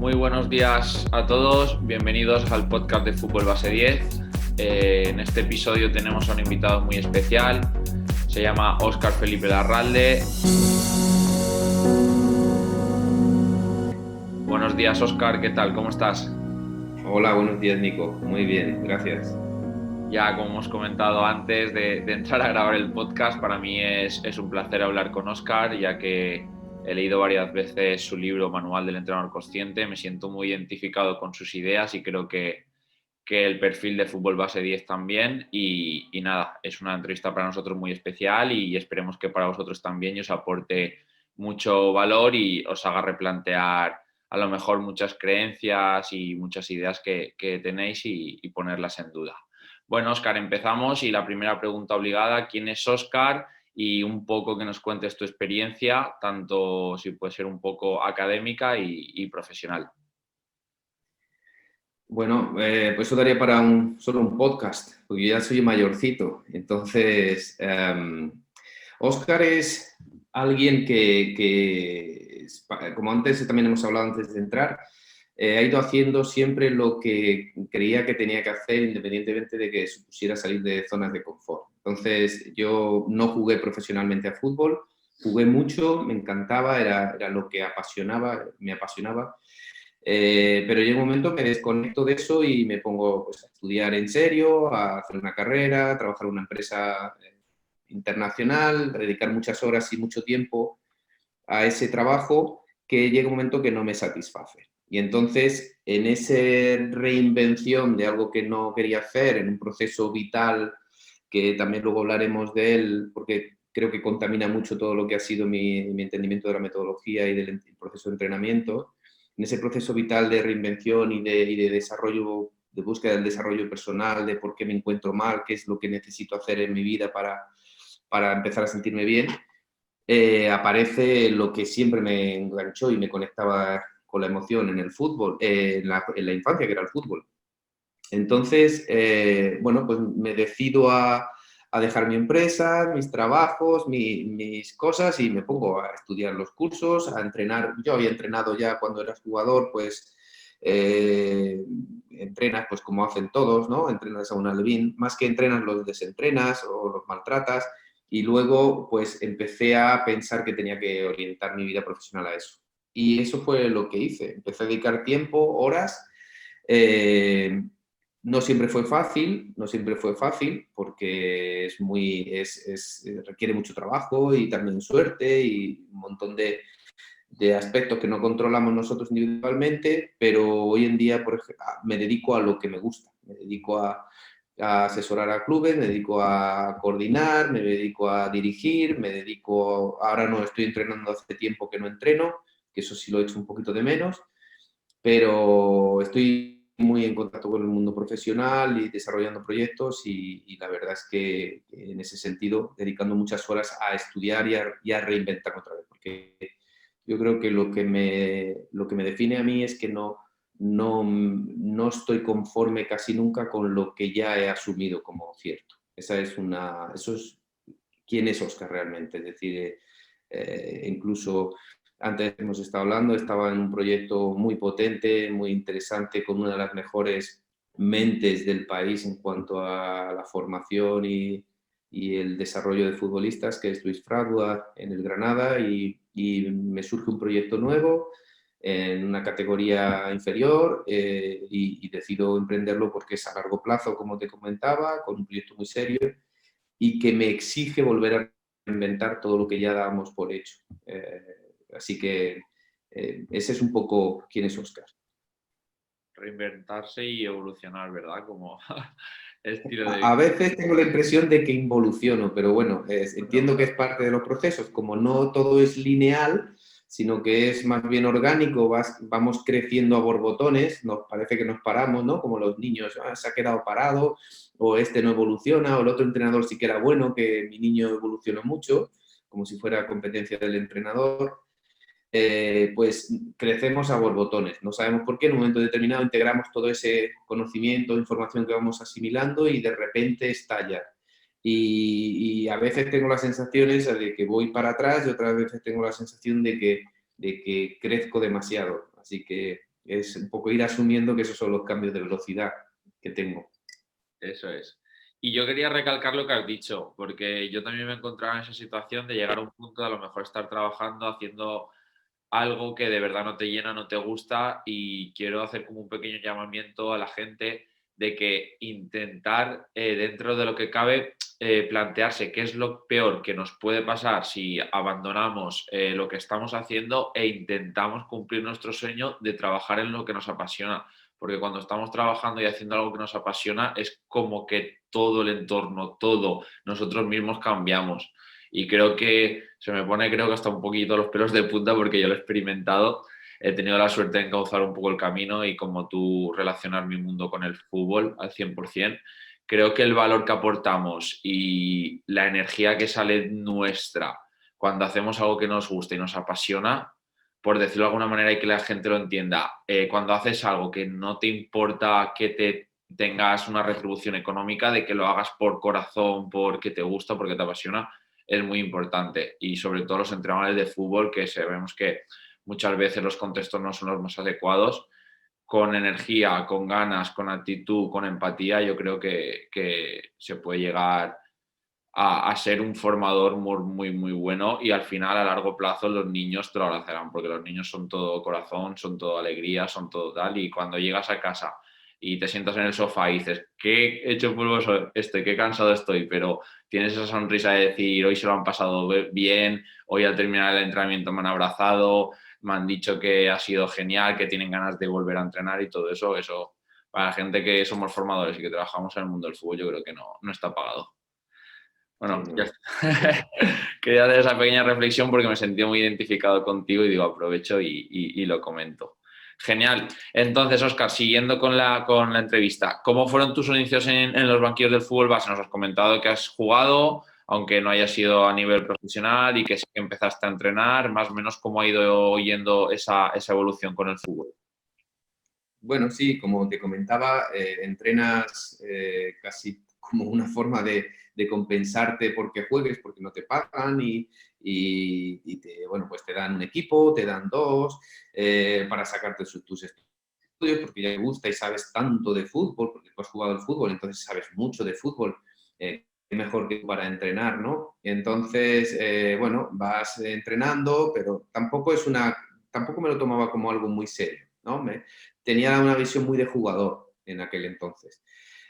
Muy buenos días a todos, bienvenidos al podcast de Fútbol Base 10. En este episodio tenemos a un invitado muy especial, se llama Óscar Felipe Larralde. Buenos días, Óscar, ¿qué tal? ¿Cómo estás? Hola, buenos días, Nico. Muy bien, gracias. Ya, como hemos comentado antes de entrar a grabar el podcast, para mí es un placer hablar con Óscar, ya que he leído varias veces su libro Manual del Entrenador Consciente. Me siento muy identificado con sus ideas y creo que el perfil de Fútbol Base 10 también. Y nada, es una entrevista para nosotros muy especial y esperemos que para vosotros también y os aporte mucho valor y os haga replantear a lo mejor muchas creencias y muchas ideas que tenéis y ponerlas en duda. Bueno, Óscar, empezamos y la primera pregunta obligada, ¿quién es Óscar? Y un poco que nos cuentes tu experiencia, tanto si puede ser un poco académica y profesional. Bueno, pues eso daría para solo un podcast, porque yo ya soy mayorcito. Entonces, Óscar es alguien como antes también hemos hablado antes de entrar, ha ido haciendo siempre lo que creía que tenía que hacer, independientemente de que supusiera salir de zonas de confort. Entonces, yo no jugué profesionalmente a fútbol, jugué mucho, me encantaba, era lo que me apasionaba. Pero llega un momento que me desconecto de eso y me pongo pues, a estudiar en serio, a hacer una carrera, a trabajar en una empresa internacional, a dedicar muchas horas y mucho tiempo a ese trabajo que llega un momento que no me satisface. Y entonces, en esa reinvención de algo que no quería hacer, en un proceso vital, que también luego hablaremos de él, porque creo que contamina mucho todo lo que ha sido mi entendimiento de la metodología y del proceso de entrenamiento, en ese proceso vital de reinvención y de desarrollo, de búsqueda del desarrollo personal, de por qué me encuentro mal, qué es lo que necesito hacer en mi vida para empezar a sentirme bien, aparece lo que siempre me enganchó y me conectaba con la emoción en el fútbol, en la infancia, que era el fútbol. Entonces, bueno, pues me decido a dejar mi empresa, mis trabajos, mis cosas y me pongo a estudiar los cursos, a entrenar. Yo había entrenado ya cuando eras jugador, pues entrenas pues como hacen todos, ¿no? Entrenas a un alevín, más que entrenas los desentrenas o los maltratas y luego pues empecé a pensar que tenía que orientar mi vida profesional a eso. Y eso fue lo que hice. Empecé a dedicar tiempo, horas. Eh, no siempre fue fácil, no siempre fue fácil porque requiere mucho trabajo y también suerte y un montón de aspectos que no controlamos nosotros individualmente, pero hoy en día me dedico a lo que me gusta, me dedico a asesorar a clubes, me dedico a coordinar, me dedico a dirigir, ahora no estoy entrenando hace tiempo que no entreno, que eso sí lo he hecho un poquito de menos, pero estoy muy en contacto con el mundo profesional y desarrollando proyectos y la verdad es que en ese sentido dedicando muchas horas a estudiar y a reinventarme otra vez, porque yo creo que lo que me define a mí es que no estoy conforme casi nunca con lo que ya he asumido como cierto. Eso es quién es Óscar realmente, es decir, incluso antes hemos estado hablando, estaba en un proyecto muy potente, muy interesante, con una de las mejores mentes del país en cuanto a la formación y el desarrollo de futbolistas, que es Luis Fragua en el Granada, y me surge un proyecto nuevo en una categoría inferior y decido emprenderlo porque es a largo plazo, como te comentaba, con un proyecto muy serio y que me exige volver a inventar todo lo que ya dábamos por hecho. Así que ese es un poco quién es Óscar. Reinventarse y evolucionar, ¿verdad? Como estilo de A vida. veces tengo la impresión de que involuciono, pero bueno, Bueno, entiendo que es parte de los procesos. Como no todo es lineal, sino que es más bien orgánico, vamos creciendo a borbotones, nos parece que nos paramos, ¿no? Como los niños, se ha quedado parado, o este no evoluciona, o el otro entrenador sí que era bueno, que mi niño evolucionó mucho, como si fuera competencia del entrenador. Pues crecemos a borbotones. No sabemos por qué, en un momento determinado integramos todo ese conocimiento, información que vamos asimilando y de repente estalla. Y a veces tengo la sensación esa de que voy para atrás y otras veces tengo la sensación de que crezco demasiado. Así que Es un poco ir asumiendo que esos son los cambios de velocidad que tengo. Eso es. Y yo quería recalcar lo que has dicho, porque yo también me encontraba en esa situación de llegar a un punto de a lo mejor estar trabajando, haciendo algo que de verdad no te llena, no te gusta, y quiero hacer como un pequeño llamamiento a la gente de que intentar, dentro de lo que cabe, plantearse qué es lo peor que nos puede pasar si abandonamos lo que estamos haciendo e intentamos cumplir nuestro sueño de trabajar en lo que nos apasiona. Porque cuando estamos trabajando y haciendo algo que nos apasiona, es como que todo el entorno, todo, nosotros mismos cambiamos. Y creo que se me pone, creo que hasta un poquito los pelos de punta porque yo lo he experimentado. He tenido la suerte de encauzar un poco el camino y como tú relacionar mi mundo con el fútbol al 100%. Creo que el valor que aportamos y la energía que sale nuestra cuando hacemos algo que nos gusta y nos apasiona, por decirlo de alguna manera y que la gente lo entienda, cuando haces algo que no te importa que te tengas una retribución económica, de que lo hagas por corazón, porque te gusta, porque te apasiona, es muy importante. Y sobre todo los entrenadores de fútbol, que sabemos que muchas veces los contextos no son los más adecuados, con energía, con ganas, con actitud, con empatía, yo creo que se puede llegar a ser un formador muy, muy, muy bueno, y al final a largo plazo los niños te lo agradecerán porque los niños son todo corazón, son todo alegría, son todo tal, y cuando llegas a casa y te sientas en el sofá y dices, qué hecho polvo estoy, qué cansado estoy, pero tienes esa sonrisa de decir, hoy se lo han pasado bien, hoy al terminar el entrenamiento me han abrazado, me han dicho que ha sido genial, que tienen ganas de volver a entrenar y todo eso, eso para la gente que somos formadores y que trabajamos en el mundo del fútbol, yo creo que no está pagado. Sí, Bueno, ya no. está. Quería hacer esa pequeña reflexión porque me sentí muy identificado contigo y digo, aprovecho y lo comento. Genial. Entonces, Óscar, siguiendo con la entrevista, ¿cómo fueron tus inicios en los banquillos del fútbol base? Nos has comentado que has jugado, aunque no haya sido a nivel profesional, y que sí que empezaste a entrenar, más o menos cómo ha ido yendo esa evolución con el fútbol. Bueno, sí, como te comentaba, entrenas casi como una forma de compensarte porque juegues, porque no te pagan y te, bueno, pues te dan un equipo, te dan dos, para sacarte tus estudios, porque ya te gusta y sabes tanto de fútbol, porque tú has jugado al fútbol, entonces sabes mucho de fútbol. Qué mejor que para entrenar, ¿no? Entonces, bueno, vas entrenando, pero tampoco me lo tomaba como algo muy serio, ¿no? Tenía una visión muy de jugador en aquel entonces.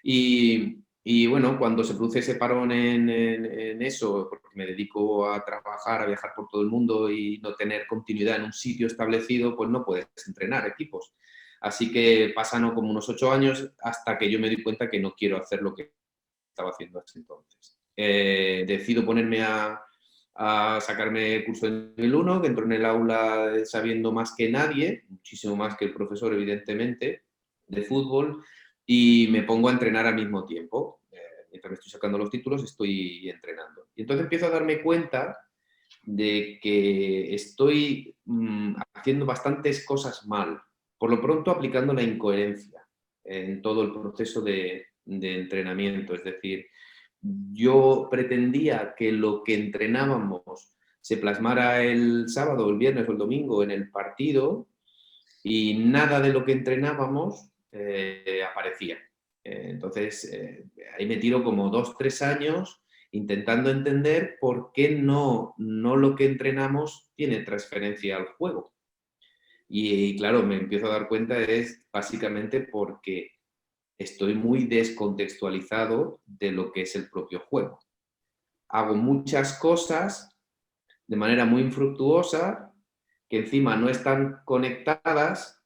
Y bueno, cuando se produce ese parón en eso, porque me dedico a trabajar, a viajar por todo el mundo y no tener continuidad en un sitio establecido, pues no puedes entrenar equipos. Así que pasan como unos 8 años hasta que yo me di cuenta que no quiero hacer lo que estaba haciendo hasta entonces. Decido ponerme a sacarme el curso de nivel 1, que entro en el aula sabiendo más que nadie, muchísimo más que el profesor, evidentemente, de fútbol, y me pongo a entrenar al mismo tiempo. Mientras me estoy sacando los títulos, estoy entrenando. Y entonces empiezo a darme cuenta de que estoy haciendo bastantes cosas mal. Por lo pronto, aplicando la incoherencia en todo el proceso de entrenamiento. Es decir, yo pretendía que lo que entrenábamos se plasmara el sábado, el viernes o el domingo en el partido, y nada de lo que entrenábamos aparecía. Entonces, ahí me tiro como 2, 3 años intentando entender por qué no lo que entrenamos tiene transferencia al juego. Y claro, me empiezo a dar cuenta es básicamente porque estoy muy descontextualizado de lo que es el propio juego. Hago muchas cosas de manera muy infructuosa que encima no están conectadas,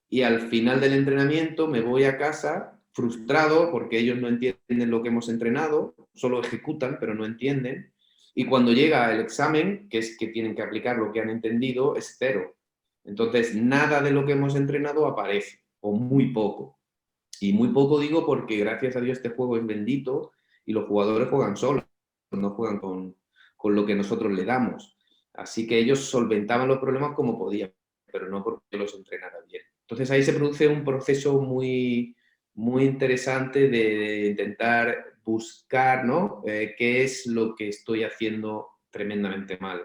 y al final del entrenamiento me voy a casa frustrado porque ellos no entienden lo que hemos entrenado, solo ejecutan pero no entienden, y cuando llega el examen, que es que tienen que aplicar lo que han entendido, es cero. Entonces, nada de lo que hemos entrenado aparece, o muy poco. Y muy poco digo porque gracias a Dios este juego es bendito y los jugadores juegan solos, no juegan con lo que nosotros le damos. Así que ellos solventaban los problemas como podían, pero no porque los entrenara bien. Entonces ahí se produce un proceso muy, muy interesante de intentar buscar, ¿no? Qué es lo que estoy haciendo tremendamente mal.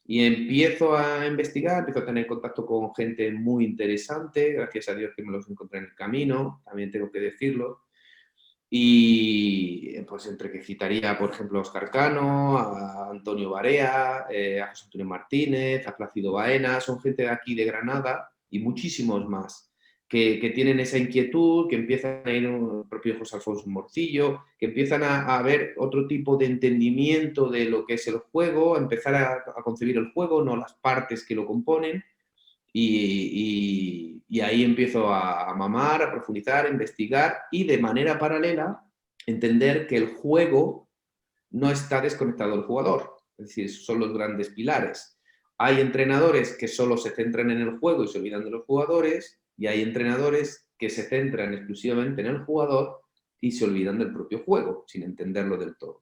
Y empiezo a investigar, empiezo a tener contacto con gente muy interesante, gracias a Dios que me los encontré en el camino, también tengo que decirlo. Y pues entre que citaría, por ejemplo, a Óscar Cano, a Antonio Barea, a José Antonio Martínez, a Plácido Baena, son gente de aquí de Granada y muchísimos más, que tienen esa inquietud, que empiezan a ir, el propio José Alfonso Morcillo, que empiezan a ver otro tipo de entendimiento de lo que es el juego, a empezar a concebir el juego, no las partes que lo componen, y ahí empiezo a mamar, a profundizar, a investigar y de manera paralela entender que el juego no está desconectado del jugador. Es decir, son los grandes pilares. Hay entrenadores que solo se centran en el juego y se olvidan de los jugadores, y hay entrenadores que se centran exclusivamente en el jugador y se olvidan del propio juego, sin entenderlo del todo.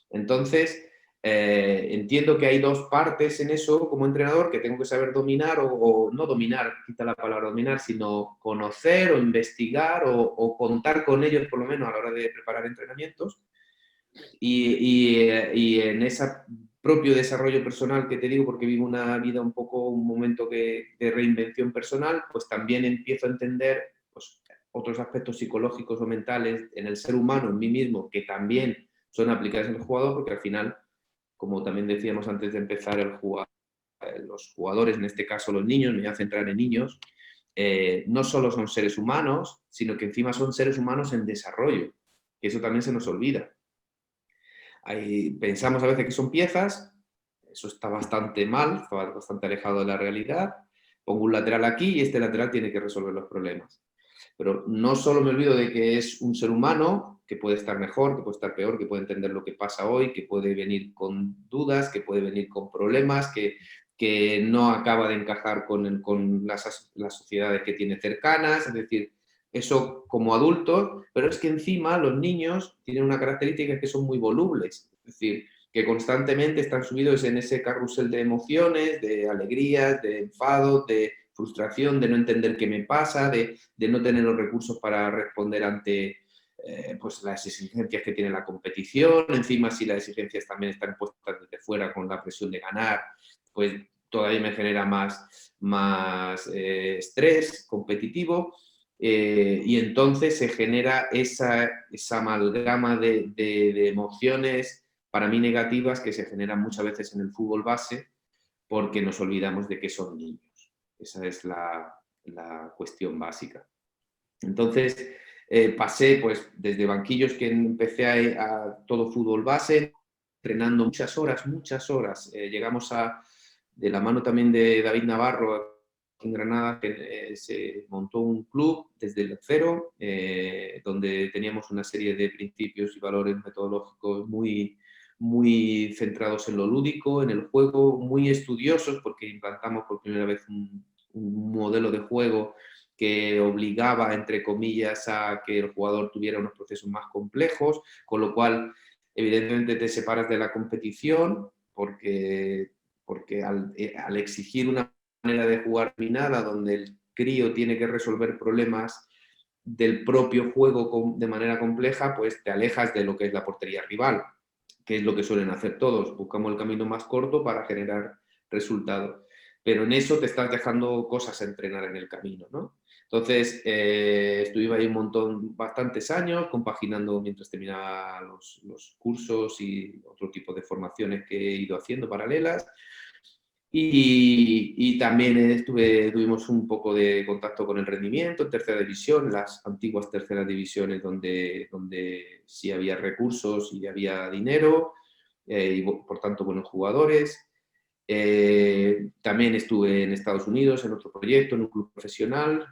Entonces, entiendo que hay dos partes en eso como entrenador que tengo que saber dominar o no dominar, quita la palabra dominar, sino conocer o investigar o contar con ellos por lo menos a la hora de preparar entrenamientos. Y en ese propio desarrollo personal que te digo, porque vivo una vida un poco, un momento de reinvención personal, pues también empiezo a entender pues, otros aspectos psicológicos o mentales en el ser humano, en mí mismo, que también son aplicados en el jugador, porque al final, como también decíamos antes de empezar, los jugadores, en este caso los niños, me voy a centrar en niños, no solo son seres humanos, sino que encima son seres humanos en desarrollo, que eso también se nos olvida. Pensamos a veces que son piezas, eso está bastante mal, está bastante alejado de la realidad. Pongo un lateral aquí y este lateral tiene que resolver los problemas. Pero no solo me olvido de que es un ser humano que puede estar mejor, que puede estar peor, que puede entender lo que pasa hoy, que puede venir con dudas, que puede venir con problemas, que no acaba de encajar con las sociedades que tiene cercanas, es decir, eso como adultos, pero es que encima los niños tienen una característica que son muy volubles, es decir, que constantemente están subidos en ese carrusel de emociones, de alegrías, de enfado, de frustración, de no entender qué me pasa, de no tener los recursos para responder ante pues las exigencias que tiene la competición. Encima, si las exigencias también están puestas desde fuera con la presión de ganar, pues todavía me genera más estrés competitivo. Y entonces se genera esa amalgama de emociones para mí negativas que se generan muchas veces en el fútbol base porque nos olvidamos de que son niños. Esa es la cuestión básica. Entonces, pasé pues desde banquillos que empecé a todo fútbol base, entrenando muchas horas. Llegamos de la mano también de David Navarro, en Granada, que se montó un club desde el cero, donde teníamos una serie de principios y valores metodológicos muy centrados en lo lúdico, en el juego, muy estudiosos, porque implantamos por primera vez un modelo de juego que obligaba, entre comillas, a que el jugador tuviera unos procesos más complejos, con lo cual, evidentemente, te separas de la competición, porque al exigir una manera de jugar minada, donde el crío tiene que resolver problemas del propio juego de manera compleja, pues te alejas de lo que es la portería rival, que es lo que suelen hacer todos. Buscamos el camino más corto para generar resultados. Pero en eso te estás dejando cosas a entrenar en el camino, ¿no? Entonces, estuve ahí bastantes años, compaginando mientras terminaba los cursos y otro tipo de formaciones que he ido haciendo paralelas. Y también tuvimos un poco de contacto con el rendimiento en tercera división, las antiguas terceras divisiones donde sí había recursos y había dinero y por tanto buenos jugadores. También estuve en Estados Unidos en otro proyecto, en un club profesional,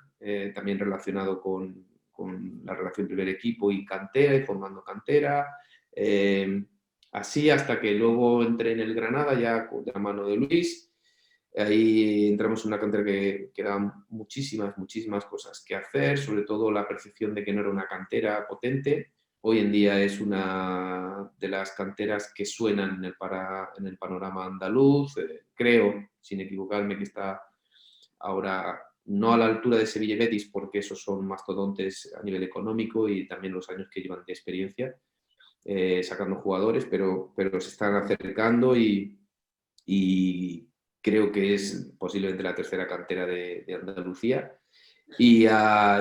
también relacionado con la relación primer equipo y cantera, y formando cantera. Así hasta que luego entré en el Granada ya de la mano de Luis. Ahí entramos en una cantera que da muchísimas cosas que hacer, sobre todo la percepción de que no era una cantera potente. Hoy en día es una de las canteras que suenan en el panorama andaluz. Creo, sin equivocarme, que está ahora no a la altura de Sevilla y Betis, porque esos son mastodontes a nivel económico y también los años que llevan de experiencia sacando jugadores, pero se están acercando y creo que es posiblemente la tercera cantera de Andalucía. Y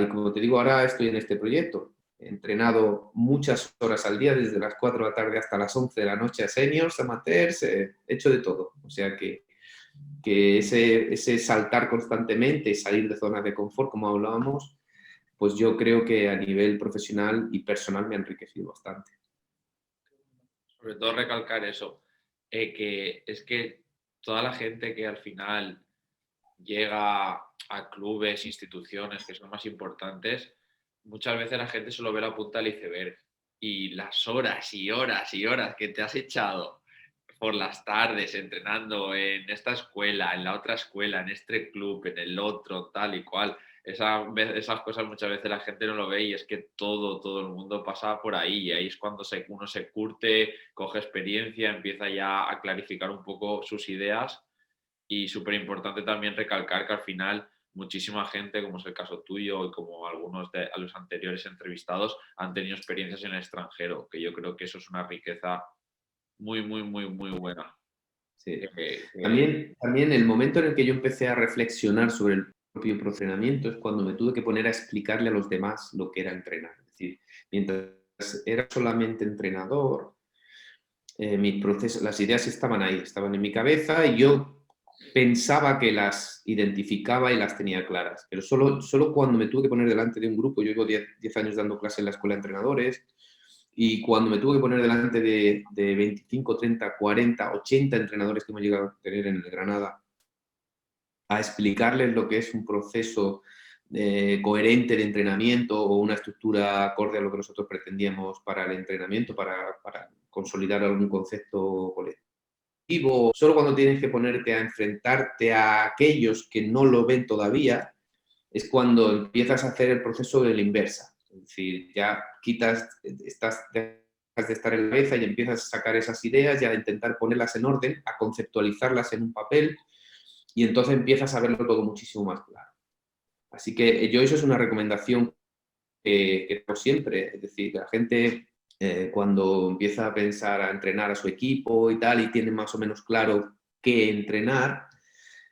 como te digo, ahora estoy en este proyecto. He entrenado muchas horas al día, desde las 4 de la tarde hasta las 11 de la noche a seniors, amateurs, he hecho de todo. O sea que ese saltar constantemente, salir de zonas de confort, como hablábamos, pues yo creo que a nivel profesional y personal me ha enriquecido bastante. Sobre todo recalcar eso, que es que toda la gente que al final llega a clubes, instituciones que son más importantes, muchas veces la gente solo ve la punta del iceberg y las horas y horas y horas que te has echado por las tardes entrenando en esta escuela, en la otra escuela, en este club, en el otro, tal y cual. Esas cosas muchas veces la gente no lo ve y es que todo el mundo pasa por ahí y ahí es cuando uno se curte, coge experiencia, empieza ya a clarificar un poco sus ideas y súper importante también recalcar que al final muchísima gente, como es el caso tuyo y como algunos de los anteriores entrevistados, han tenido experiencias en el extranjero, que yo creo que eso es una riqueza muy buena. Sí. Que También el momento en el que yo empecé a reflexionar sobre el propio procedimiento es cuando me tuve que poner a explicarle a los demás lo que era entrenar. Es decir, mientras era solamente entrenador, las ideas estaban ahí, estaban en mi cabeza y yo pensaba que las identificaba y las tenía claras. Pero solo cuando me tuve que poner delante de un grupo, yo llevo 10 años dando clases en la escuela de entrenadores, y cuando me tuve que poner delante de 25, 30, 40, 80 entrenadores que hemos llegado a tener en el Granada, a explicarles lo que es un proceso coherente de entrenamiento o una estructura acorde a lo que nosotros pretendíamos para el entrenamiento, para consolidar algún concepto colectivo. Solo cuando tienes que ponerte a enfrentarte a aquellos que no lo ven todavía, es cuando empiezas a hacer el proceso de la inversa. Es decir, ya dejas de estar en la cabeza y empiezas a sacar esas ideas y a intentar ponerlas en orden, a conceptualizarlas en un papel y entonces empiezas a verlo todo muchísimo más claro. Así que yo eso es una recomendación que tengo siempre. Es decir, la gente cuando empieza a pensar a entrenar a su equipo y tal y tiene más o menos claro qué entrenar,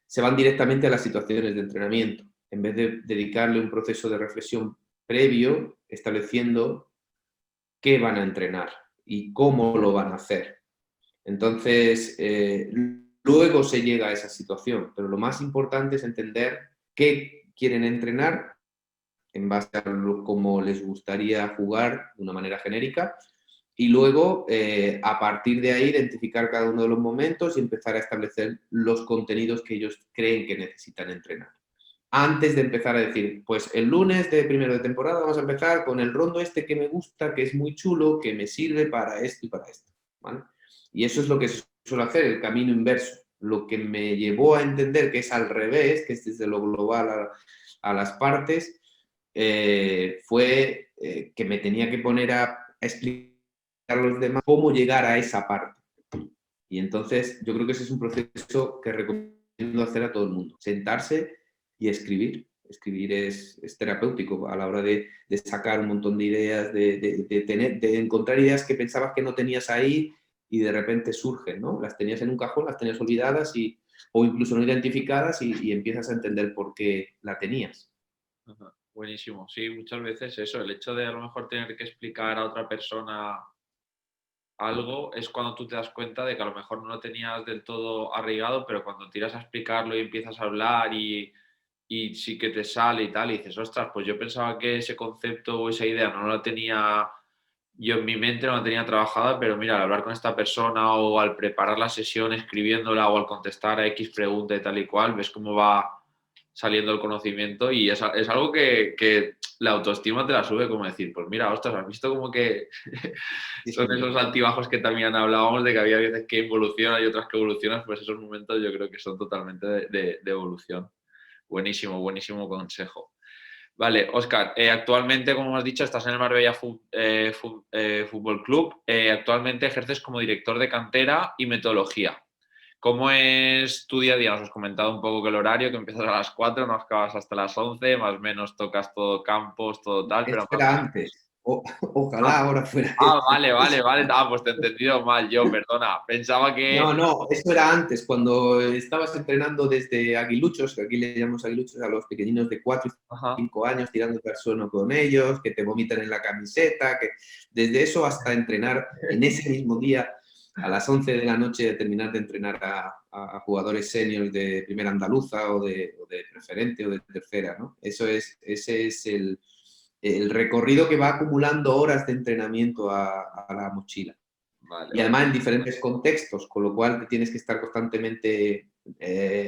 se van directamente a las situaciones de entrenamiento, en vez de dedicarle un proceso de reflexión previo, estableciendo qué van a entrenar y cómo lo van a hacer. Entonces, luego se llega a esa situación, pero lo más importante es entender qué quieren entrenar en base a cómo les gustaría jugar de una manera genérica y luego, a partir de ahí, identificar cada uno de los momentos y empezar a establecer los contenidos que ellos creen que necesitan entrenar. Antes de empezar a decir, pues el lunes de primero de temporada vamos a empezar con el rondo este que me gusta, que es muy chulo, que me sirve para esto y para esto. ¿Vale? Y eso es lo que suelo hacer, el camino inverso. Lo que me llevó a entender que es al revés, que es desde lo global a las partes, fue que me tenía que poner a explicar a los demás cómo llegar a esa parte. Y entonces yo creo que ese es un proceso que recomiendo hacer a todo el mundo. Sentarse y escribir. Escribir es terapéutico a la hora de sacar un montón de ideas, de encontrar ideas que pensabas que no tenías ahí y de repente surgen, ¿no? Las tenías en un cajón, las tenías olvidadas o incluso no identificadas y empiezas a entender por qué la tenías. Ajá, buenísimo. Sí, muchas veces eso, el hecho de a lo mejor tener que explicar a otra persona algo es cuando tú te das cuenta de que a lo mejor no lo tenías del todo arraigado, pero cuando tiras a explicarlo y empiezas a hablar y sí que te sale y tal, y dices, ostras, pues yo pensaba que ese concepto o esa idea no la tenía yo en mi mente, no la tenía trabajada, pero mira, al hablar con esta persona o al preparar la sesión, escribiéndola o al contestar a X pregunta y tal y cual, ves cómo va saliendo el conocimiento y es algo que la autoestima te la sube, como decir, pues mira, ostras, has visto como que Sí, son sí. esos altibajos que también hablábamos de que había veces que evolucionan y otras que evolucionan, pues esos momentos yo creo que son totalmente de evolución. Buenísimo, buenísimo consejo. Vale, Óscar, actualmente, como has dicho, estás en el Marbella Fútbol Club. Actualmente ejerces como director de cantera y metodología. ¿Cómo es tu día a día? Nos has comentado un poco que el horario, que empiezas a las 4, no acabas hasta las 11, más o menos tocas todo campos, todo tal, pero Esto más o era menos. antes. Ojalá ahora fuera Vale. Pues te he entendido mal yo, perdona. Pensaba que... No, eso era antes, cuando estabas entrenando desde aguiluchos, que aquí le llamamos aguiluchos a los pequeñinos de 4 y Ajá. 5 años, tirándote al suelo con ellos, que te vomitan en la camiseta, que desde eso hasta entrenar en ese mismo día, a las 11 de la noche, terminar de entrenar a jugadores seniors de primera andaluza o de preferente o de tercera, ¿no? Ese es el recorrido que va acumulando horas de entrenamiento a la mochila. Vale, Y además en diferentes contextos, con lo cual te tienes que estar constantemente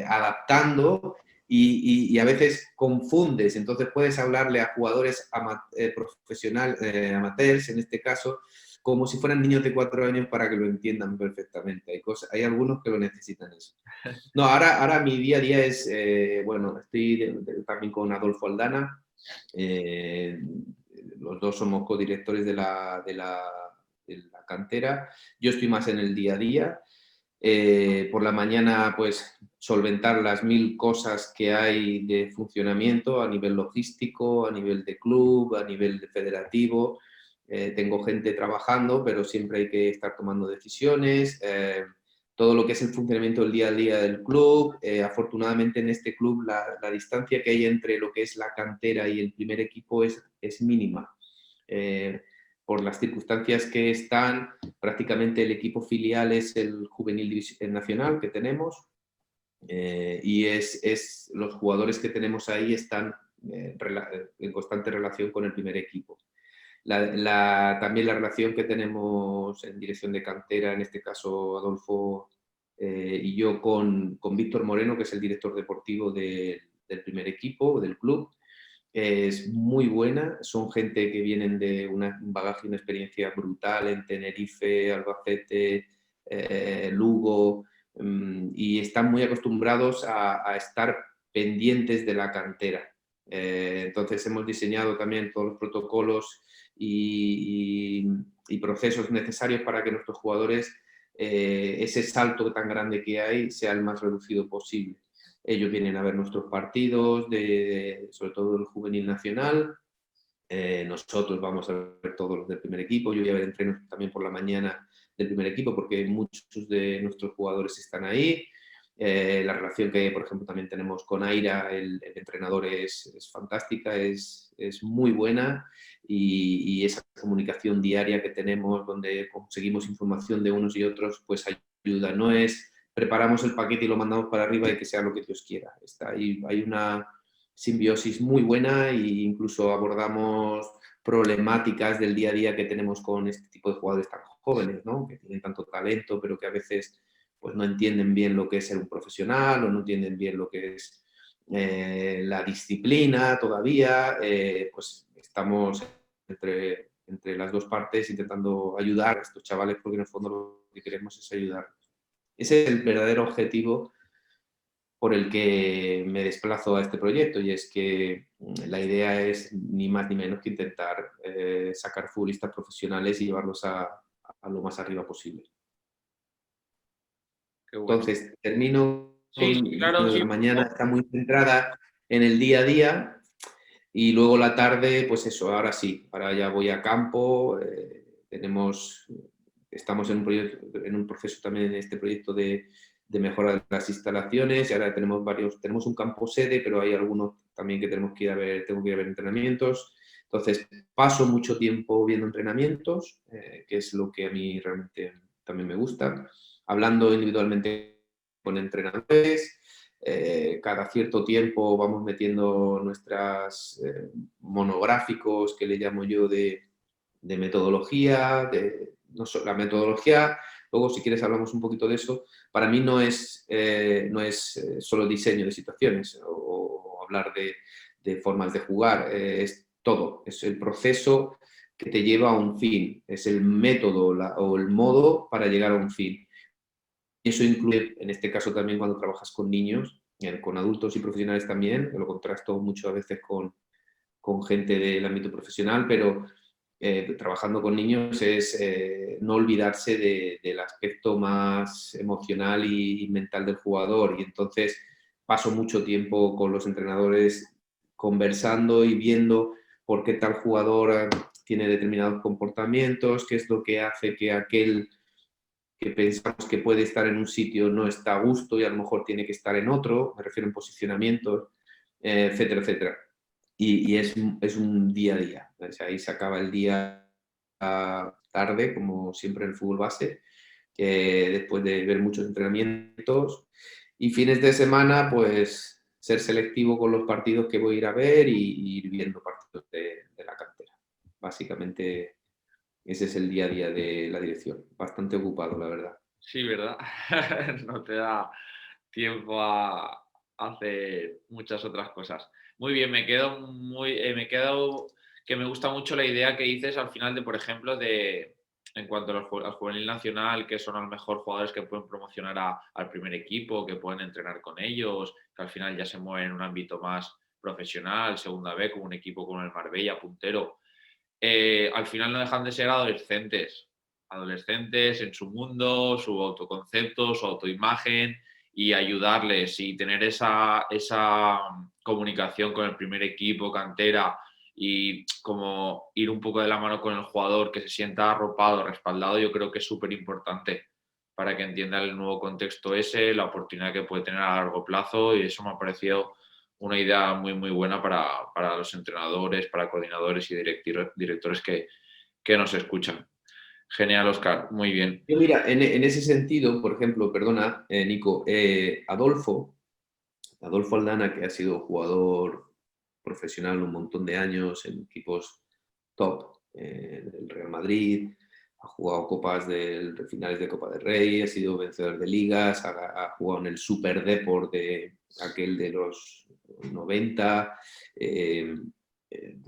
adaptando y a veces confundes. Entonces puedes hablarle a jugadores profesionales, amateurs en este caso, como si fueran niños de 4 años para que lo entiendan perfectamente. Hay algunos que lo necesitan eso. No, ahora mi día a día es, bueno, estoy también con Adolfo Aldana. Los dos somos codirectores de la cantera. Yo estoy más en el día a día. Por la mañana, pues, solventar las 1000 cosas que hay de funcionamiento a nivel logístico, a nivel de club, a nivel de federativo. Tengo gente trabajando, pero siempre hay que estar tomando decisiones. Todo lo que es el funcionamiento del día a día del club. Afortunadamente en este club la distancia que hay entre lo que es la cantera y el primer equipo es mínima. Por las circunstancias que están, prácticamente el equipo filial es el juvenil nacional que tenemos y los jugadores que tenemos ahí están en constante relación con el primer equipo. También la relación que tenemos en dirección de cantera, en este caso Adolfo y yo, con Víctor Moreno, que es el director deportivo del primer equipo, del club, es muy buena. Son gente que vienen de un bagaje y una experiencia brutal en Tenerife, Albacete, Lugo, y están muy acostumbrados a estar pendientes de la cantera. Entonces hemos diseñado también todos los protocolos y procesos necesarios para que nuestros jugadores, ese salto tan grande que hay, sea el más reducido posible. Ellos vienen a ver nuestros partidos, sobre todo el juvenil nacional. Nosotros vamos a ver todos los del primer equipo. Yo voy a ver entrenos también por la mañana del primer equipo porque muchos de nuestros jugadores están ahí. La relación que, por ejemplo, también tenemos con Aira, el entrenador, es fantástica, es muy buena y esa comunicación diaria que tenemos donde conseguimos información de unos y otros, pues ayuda. No es preparamos el paquete y lo mandamos para arriba y que sea lo que Dios quiera. Hay una simbiosis muy buena e incluso abordamos problemáticas del día a día que tenemos con este tipo de jugadores tan jóvenes, ¿no? Que tienen tanto talento, pero que a veces pues, no entienden bien lo que es ser un profesional o no entienden bien lo que es la disciplina todavía. Pues estamos entre las dos partes intentando ayudar a estos chavales porque en el fondo lo que queremos es ayudar. Ese es el verdadero objetivo por el que me desplazo a este proyecto y es que la idea es ni más ni menos que intentar sacar futbolistas profesionales y llevarlos a lo más arriba posible. Qué bueno. Entonces, termino Sí, con claro, sí. la mañana está muy centrada en el día a día y luego la tarde, pues eso, ahora sí, ahora ya voy a campo, estamos en un proceso también en este proyecto de mejora de las instalaciones y ahora tenemos un campo sede, pero hay algunos también que tengo que ir a ver entrenamientos. Entonces, paso mucho tiempo viendo entrenamientos, que es lo que a mí realmente también me gusta, hablando individualmente con entrenadores. Cada cierto tiempo vamos metiendo nuestras monográficos, que le llamo yo, de metodología, no la metodología. Luego, si quieres, hablamos un poquito de eso. Para mí no es solo diseño de situaciones o hablar de formas de jugar, es todo, es el proceso que te lleva a un fin, es el método o el modo para llegar a un fin. Y eso incluye, en este caso también, cuando trabajas con niños, con adultos y profesionales también, lo contrasto mucho a veces con gente del ámbito profesional, pero trabajando con niños es no olvidarse del aspecto más emocional y mental del jugador. Y entonces paso mucho tiempo con los entrenadores conversando y viendo por qué tal jugador tiene determinados comportamientos, qué es lo que hace que aquel que pensamos que puede estar en un sitio no está a gusto y a lo mejor tiene que estar en otro, me refiero en posicionamientos, etcétera, etcétera. Y es un día a día. O sea, ahí se acaba el día tarde, como siempre en el fútbol base, después de ver muchos entrenamientos. Y fines de semana, pues ser selectivo con los partidos que voy a ir a ver y ir viendo partidos de la cantera. Básicamente ese es el día a día de la dirección. Bastante ocupado, la verdad. Sí, ¿verdad? No te da tiempo a hacer muchas otras cosas. Muy bien, me quedo que me gusta mucho la idea que dices al final de, por ejemplo, en cuanto al juvenil nacional, que son a lo mejor jugadores que pueden promocionar al primer equipo, que pueden entrenar con ellos, que al final ya se mueven en un ámbito más profesional, segunda B, como un equipo como el Marbella, puntero. Al final no dejan de ser adolescentes en su mundo, su autoconcepto, su autoimagen, y ayudarles y tener esa comunicación con el primer equipo, cantera, y como ir un poco de la mano con el jugador, que se sienta arropado, respaldado, yo creo que es súper importante para que entienda el nuevo contexto ese, la oportunidad que puede tener a largo plazo, y eso me ha parecido una idea muy, muy buena para los entrenadores, para coordinadores y directores que nos escuchan. Genial, Oscar, muy bien. Yo mira, en ese sentido, por ejemplo, perdona, Nico, Adolfo Aldana, que ha sido jugador profesional un montón de años en equipos top del Real Madrid, ha jugado copas finales de Copa del Rey, ha sido vencedor de ligas, ha jugado en el Super Deport de aquel de los 90,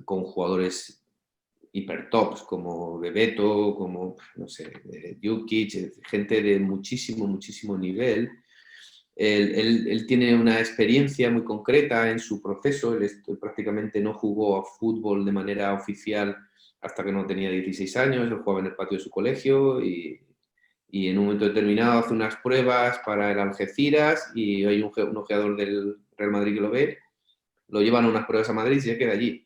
con jugadores hipertops como Bebeto, como, no sé, Jukic, gente de muchísimo, muchísimo nivel. Él tiene una experiencia muy concreta en su proceso. Él prácticamente no jugó a fútbol de manera oficial hasta que no tenía 16 años. Él jugaba en el patio de su colegio y en un momento determinado hace unas pruebas para el Algeciras y hay un ojeador del Real Madrid que lo ve, lo llevan a unas pruebas a Madrid y se queda allí.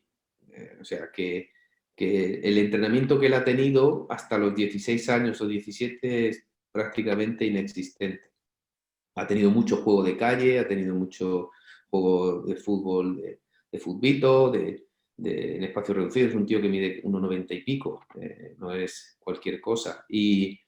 O sea que el entrenamiento que él ha tenido hasta los 16 años o 17 es prácticamente inexistente. Ha tenido mucho juego de calle, ha tenido mucho juego de fútbol, de futbito, en espacio reducido. Es un tío que mide 1,90 y pico, no es cualquier cosa. Y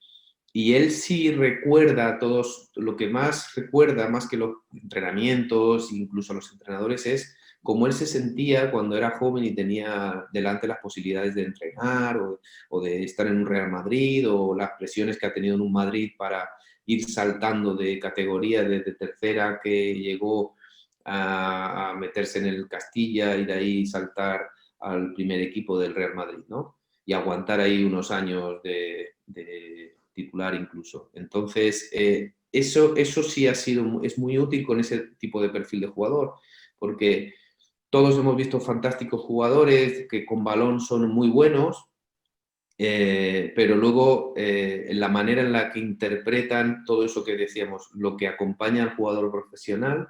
él sí recuerda todos, lo que más recuerda, más que los entrenamientos, incluso los entrenadores, es cómo él se sentía cuando era joven y tenía delante las posibilidades de entrenar o de estar en un Real Madrid, o las presiones que ha tenido en un Madrid para ir saltando de categoría desde tercera, que llegó a meterse en el Castilla y de ahí saltar al primer equipo del Real Madrid, ¿no? Y aguantar ahí unos años de titular incluso. Entonces, eso sí es muy útil con ese tipo de perfil de jugador, porque todos hemos visto fantásticos jugadores que con balón son muy buenos, pero luego la manera en la que interpretan todo eso que decíamos, lo que acompaña al jugador profesional,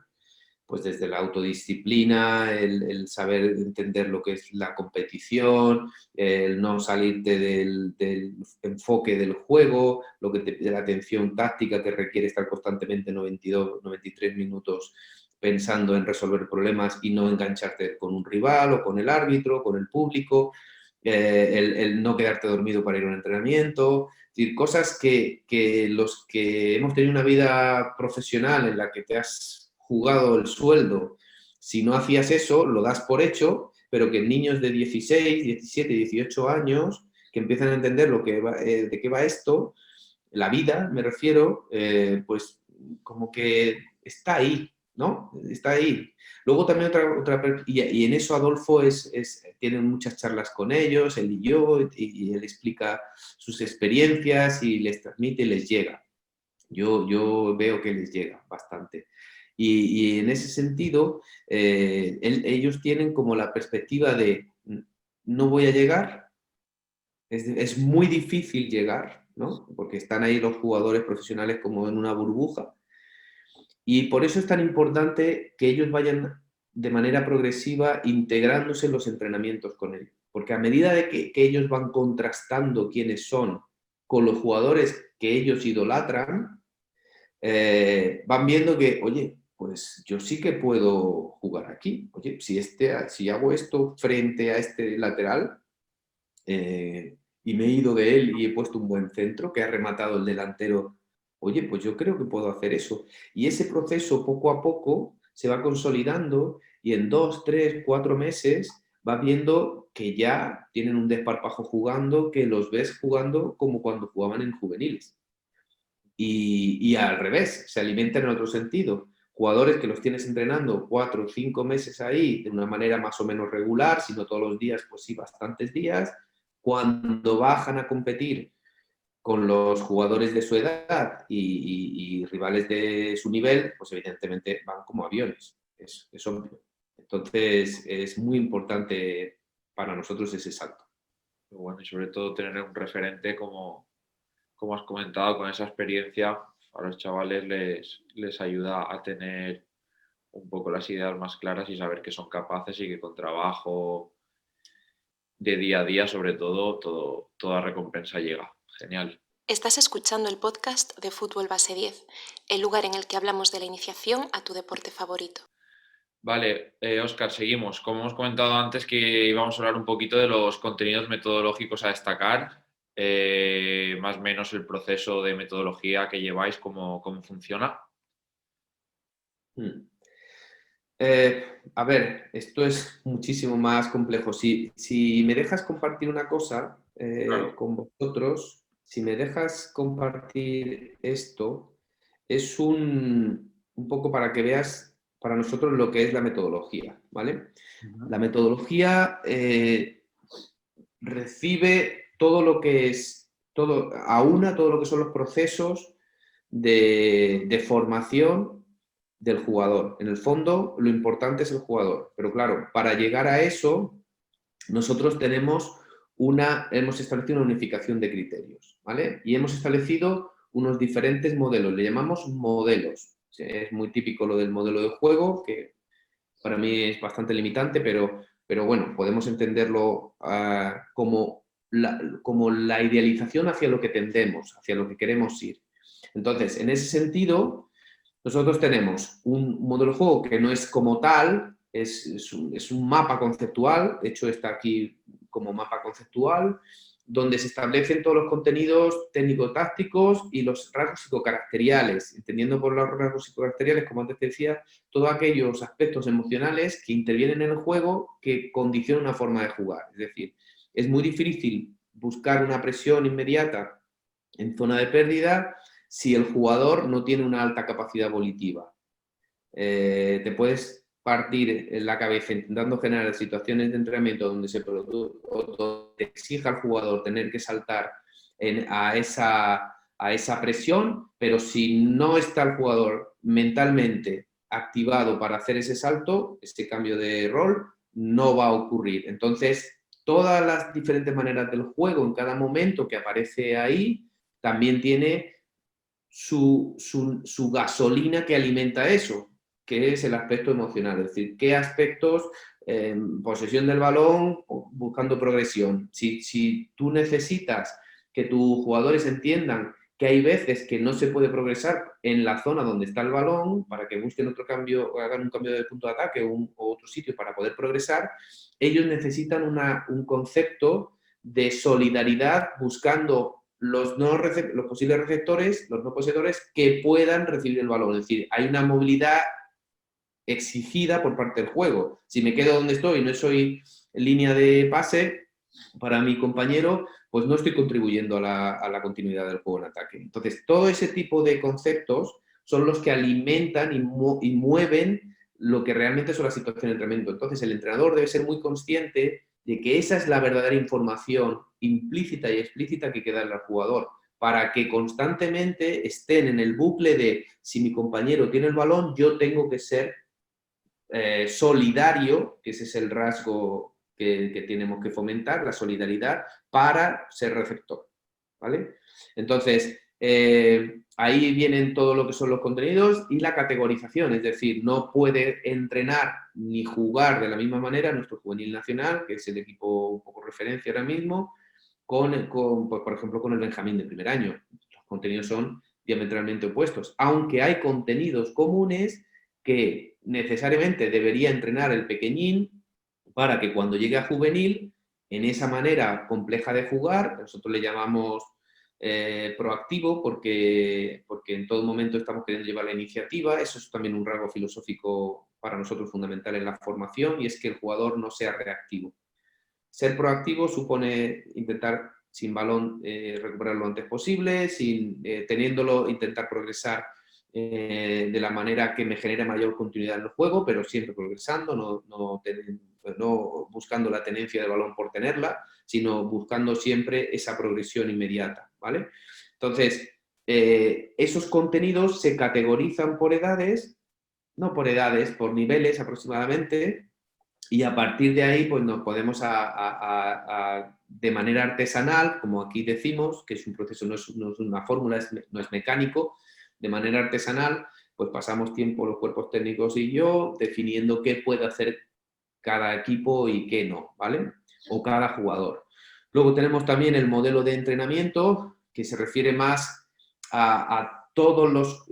pues desde la autodisciplina, el saber entender lo que es la competición, el no salirte del enfoque del juego, lo que te pide la atención táctica que requiere estar constantemente 92, 93 minutos pensando en resolver problemas y no engancharte con un rival o con el árbitro, con el público, el no quedarte dormido para ir a un entrenamiento, es decir, cosas que los que hemos tenido una vida profesional en la que te has jugado el sueldo, si no hacías eso, lo das por hecho, pero que niños de 16, 17, 18 años que empiezan a entender de qué va esto, la vida, me refiero, pues como que está ahí, ¿no? Está ahí. Luego también y en eso Adolfo tiene muchas charlas con ellos, él y yo, y él explica sus experiencias y les transmite y les llega. Yo veo que les llega bastante. Y en ese sentido, ellos tienen como la perspectiva de no voy a llegar, es muy difícil llegar, ¿no? Porque están ahí los jugadores profesionales como en una burbuja. Y por eso es tan importante que ellos vayan de manera progresiva integrándose en los entrenamientos con él. Porque a medida de que ellos van contrastando quiénes son con los jugadores que ellos idolatran, van viendo que, oye, pues yo sí que puedo jugar aquí. Oye, si hago esto frente a este lateral y me he ido de él y he puesto un buen centro, que ha rematado el delantero, oye, pues yo creo que puedo hacer eso. Y ese proceso poco a poco se va consolidando y en 2, 3, 4 meses va viendo que ya tienen un desparpajo jugando, que los ves jugando como cuando jugaban en juveniles. Y al revés, se alimentan en otro sentido. Jugadores que los tienes entrenando 4 o 5 meses ahí de una manera más o menos regular, si no todos los días, pues sí, bastantes días. Cuando bajan a competir con los jugadores de su edad y rivales de su nivel, pues evidentemente van como aviones, es obvio. Entonces es muy importante para nosotros ese salto. Bueno, y sobre todo tener un referente como has comentado, con esa experiencia a los chavales les ayuda a tener un poco las ideas más claras y saber que son capaces y que con trabajo de día a día, sobre todo, toda recompensa llega. Genial. Estás escuchando el podcast de Fútbol Base 10, el lugar en el que hablamos de la iniciación a tu deporte favorito. Vale, Óscar, seguimos. Como hemos comentado antes, que íbamos a hablar un poquito de los contenidos metodológicos a destacar, más o menos el proceso de metodología que lleváis, cómo funciona. A ver, esto es muchísimo más complejo. Si me dejas compartir una cosa Claro. con vosotros, si me dejas compartir esto, es un poco para que veas para nosotros lo que es la metodología, ¿vale? La metodología recibe todo lo que es, aúna todo lo que son los procesos de formación del jugador. En el fondo, lo importante es el jugador. Pero claro, para llegar a eso, nosotros hemos establecido una unificación de criterios, ¿vale? Y hemos establecido unos diferentes modelos, le llamamos modelos. Es muy típico lo del modelo de juego, que para mí es bastante limitante, pero bueno, podemos entenderlo como la idealización hacia lo que tendemos, hacia lo que queremos ir. Entonces, en ese sentido, nosotros tenemos un modelo de juego que no es como tal, es un mapa conceptual, de hecho está aquí como mapa conceptual, donde se establecen todos los contenidos técnico-tácticos y los rasgos psicocaracteriales, entendiendo por los rasgos psicocaracteriales, como antes te decía, todos aquellos aspectos emocionales que intervienen en el juego que condicionan una forma de jugar. Es decir, es muy difícil buscar una presión inmediata en zona de pérdida si el jugador no tiene una alta capacidad volitiva. Te puedes partir en la cabeza intentando generar situaciones de entrenamiento donde te exija al jugador tener que saltar a esa presión, pero si no está el jugador mentalmente activado para hacer ese salto, este cambio de rol, no va a ocurrir. Entonces, todas las diferentes maneras del juego en cada momento que aparece ahí, también tiene su gasolina que alimenta eso, que es el aspecto emocional, es decir, qué aspectos, posesión del balón, buscando progresión. Si tú necesitas que tus jugadores entiendan que hay veces que no se puede progresar en la zona donde está el balón, para que busquen otro cambio, hagan un cambio de punto de ataque o otro sitio para poder progresar, ellos necesitan un concepto de solidaridad buscando los posibles receptores, los no poseedores, que puedan recibir el balón. Es decir, hay una movilidad exigida por parte del juego. Si me quedo donde estoy y no soy en línea de pase para mi compañero, pues no estoy contribuyendo a la continuidad del juego en ataque. Entonces, todo ese tipo de conceptos son los que alimentan y mueven lo que realmente son las situaciones de entrenamiento. Entonces, el entrenador debe ser muy consciente de que esa es la verdadera información implícita y explícita que queda en el jugador, para que constantemente estén en el bucle de si mi compañero tiene el balón, yo tengo que ser solidario, que ese es el rasgo que tenemos que fomentar, la solidaridad, para ser receptor, ¿vale? Entonces, Ahí vienen todo lo que son los contenidos y la categorización, es decir, no puede entrenar ni jugar de la misma manera nuestro juvenil nacional, que es el equipo un poco referencia ahora mismo, pues, por ejemplo, con el Benjamín de primer año. Los contenidos son diametralmente opuestos, aunque hay contenidos comunes que necesariamente debería entrenar el pequeñín para que cuando llegue a juvenil, en esa manera compleja de jugar, nosotros le llamamos proactivo porque en todo momento estamos queriendo llevar la iniciativa. Eso es también un rasgo filosófico para nosotros fundamental en la formación, y es que el jugador no sea reactivo. Ser proactivo supone intentar sin balón recuperarlo lo antes posible, teniéndolo, intentar progresar de la manera que me genere mayor continuidad en el juego, pero siempre progresando, no buscando la tenencia del balón por tenerla, sino buscando siempre esa progresión inmediata, ¿vale? Entonces, esos contenidos se categorizan por edades, no por edades, por niveles aproximadamente, y a partir de ahí pues nos podemos de manera artesanal, como aquí decimos, que es un proceso, no es una fórmula, no es mecánico, de manera artesanal, pues pasamos tiempo los cuerpos técnicos y yo definiendo qué puede hacer cada equipo y qué no, ¿vale? O cada jugador. Luego tenemos también el modelo de entrenamiento, que se refiere más a todos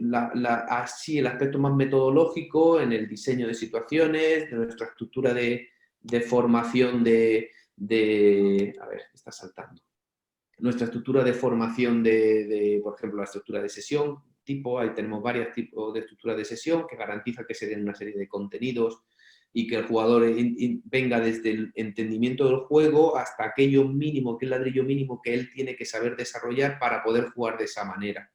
así el aspecto más metodológico en el diseño de situaciones, de nuestra estructura de formación a ver, está saltando. Nuestra estructura de formación por ejemplo, la estructura de sesión, ahí tenemos varios tipos de estructura de sesión que garantiza que se den una serie de contenidos y que el jugador venga desde el entendimiento del juego hasta aquello mínimo, aquel ladrillo mínimo que él tiene que saber desarrollar para poder jugar de esa manera.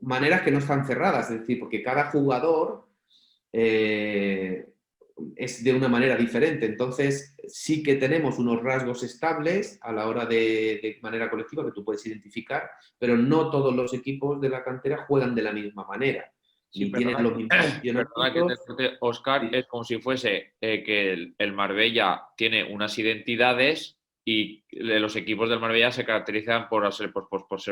Maneras que no están cerradas, es decir, porque cada jugador es de una manera diferente. Entonces, sí que tenemos unos rasgos estables a la hora de manera colectiva que tú puedes identificar, pero no todos los equipos de la cantera juegan de la misma manera. Sí, Ni tienen los mismos perdona que te corte, Óscar, sí. Es como si fuese que el Marbella tiene unas identidades y los equipos del Marbella se caracterizan por ser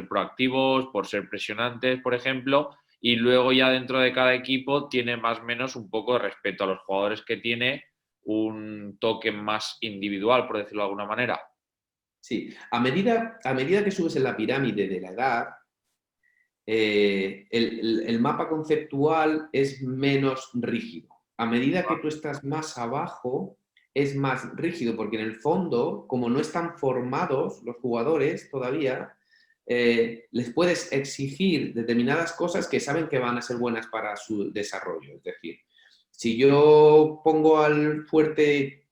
proactivos, por ser presionantes, por ejemplo, y luego ya dentro de cada equipo tiene más o menos un poco de respeto a los jugadores que tiene un toque más individual, por decirlo de alguna manera. Sí, a medida que subes en la pirámide de la edad, el mapa conceptual es menos rígido. A medida que tú estás más abajo, es más rígido, porque en el fondo, como no están formados los jugadores todavía, les puedes exigir determinadas cosas que saben que van a ser buenas para su desarrollo. Es decir, si yo pongo al fuerte,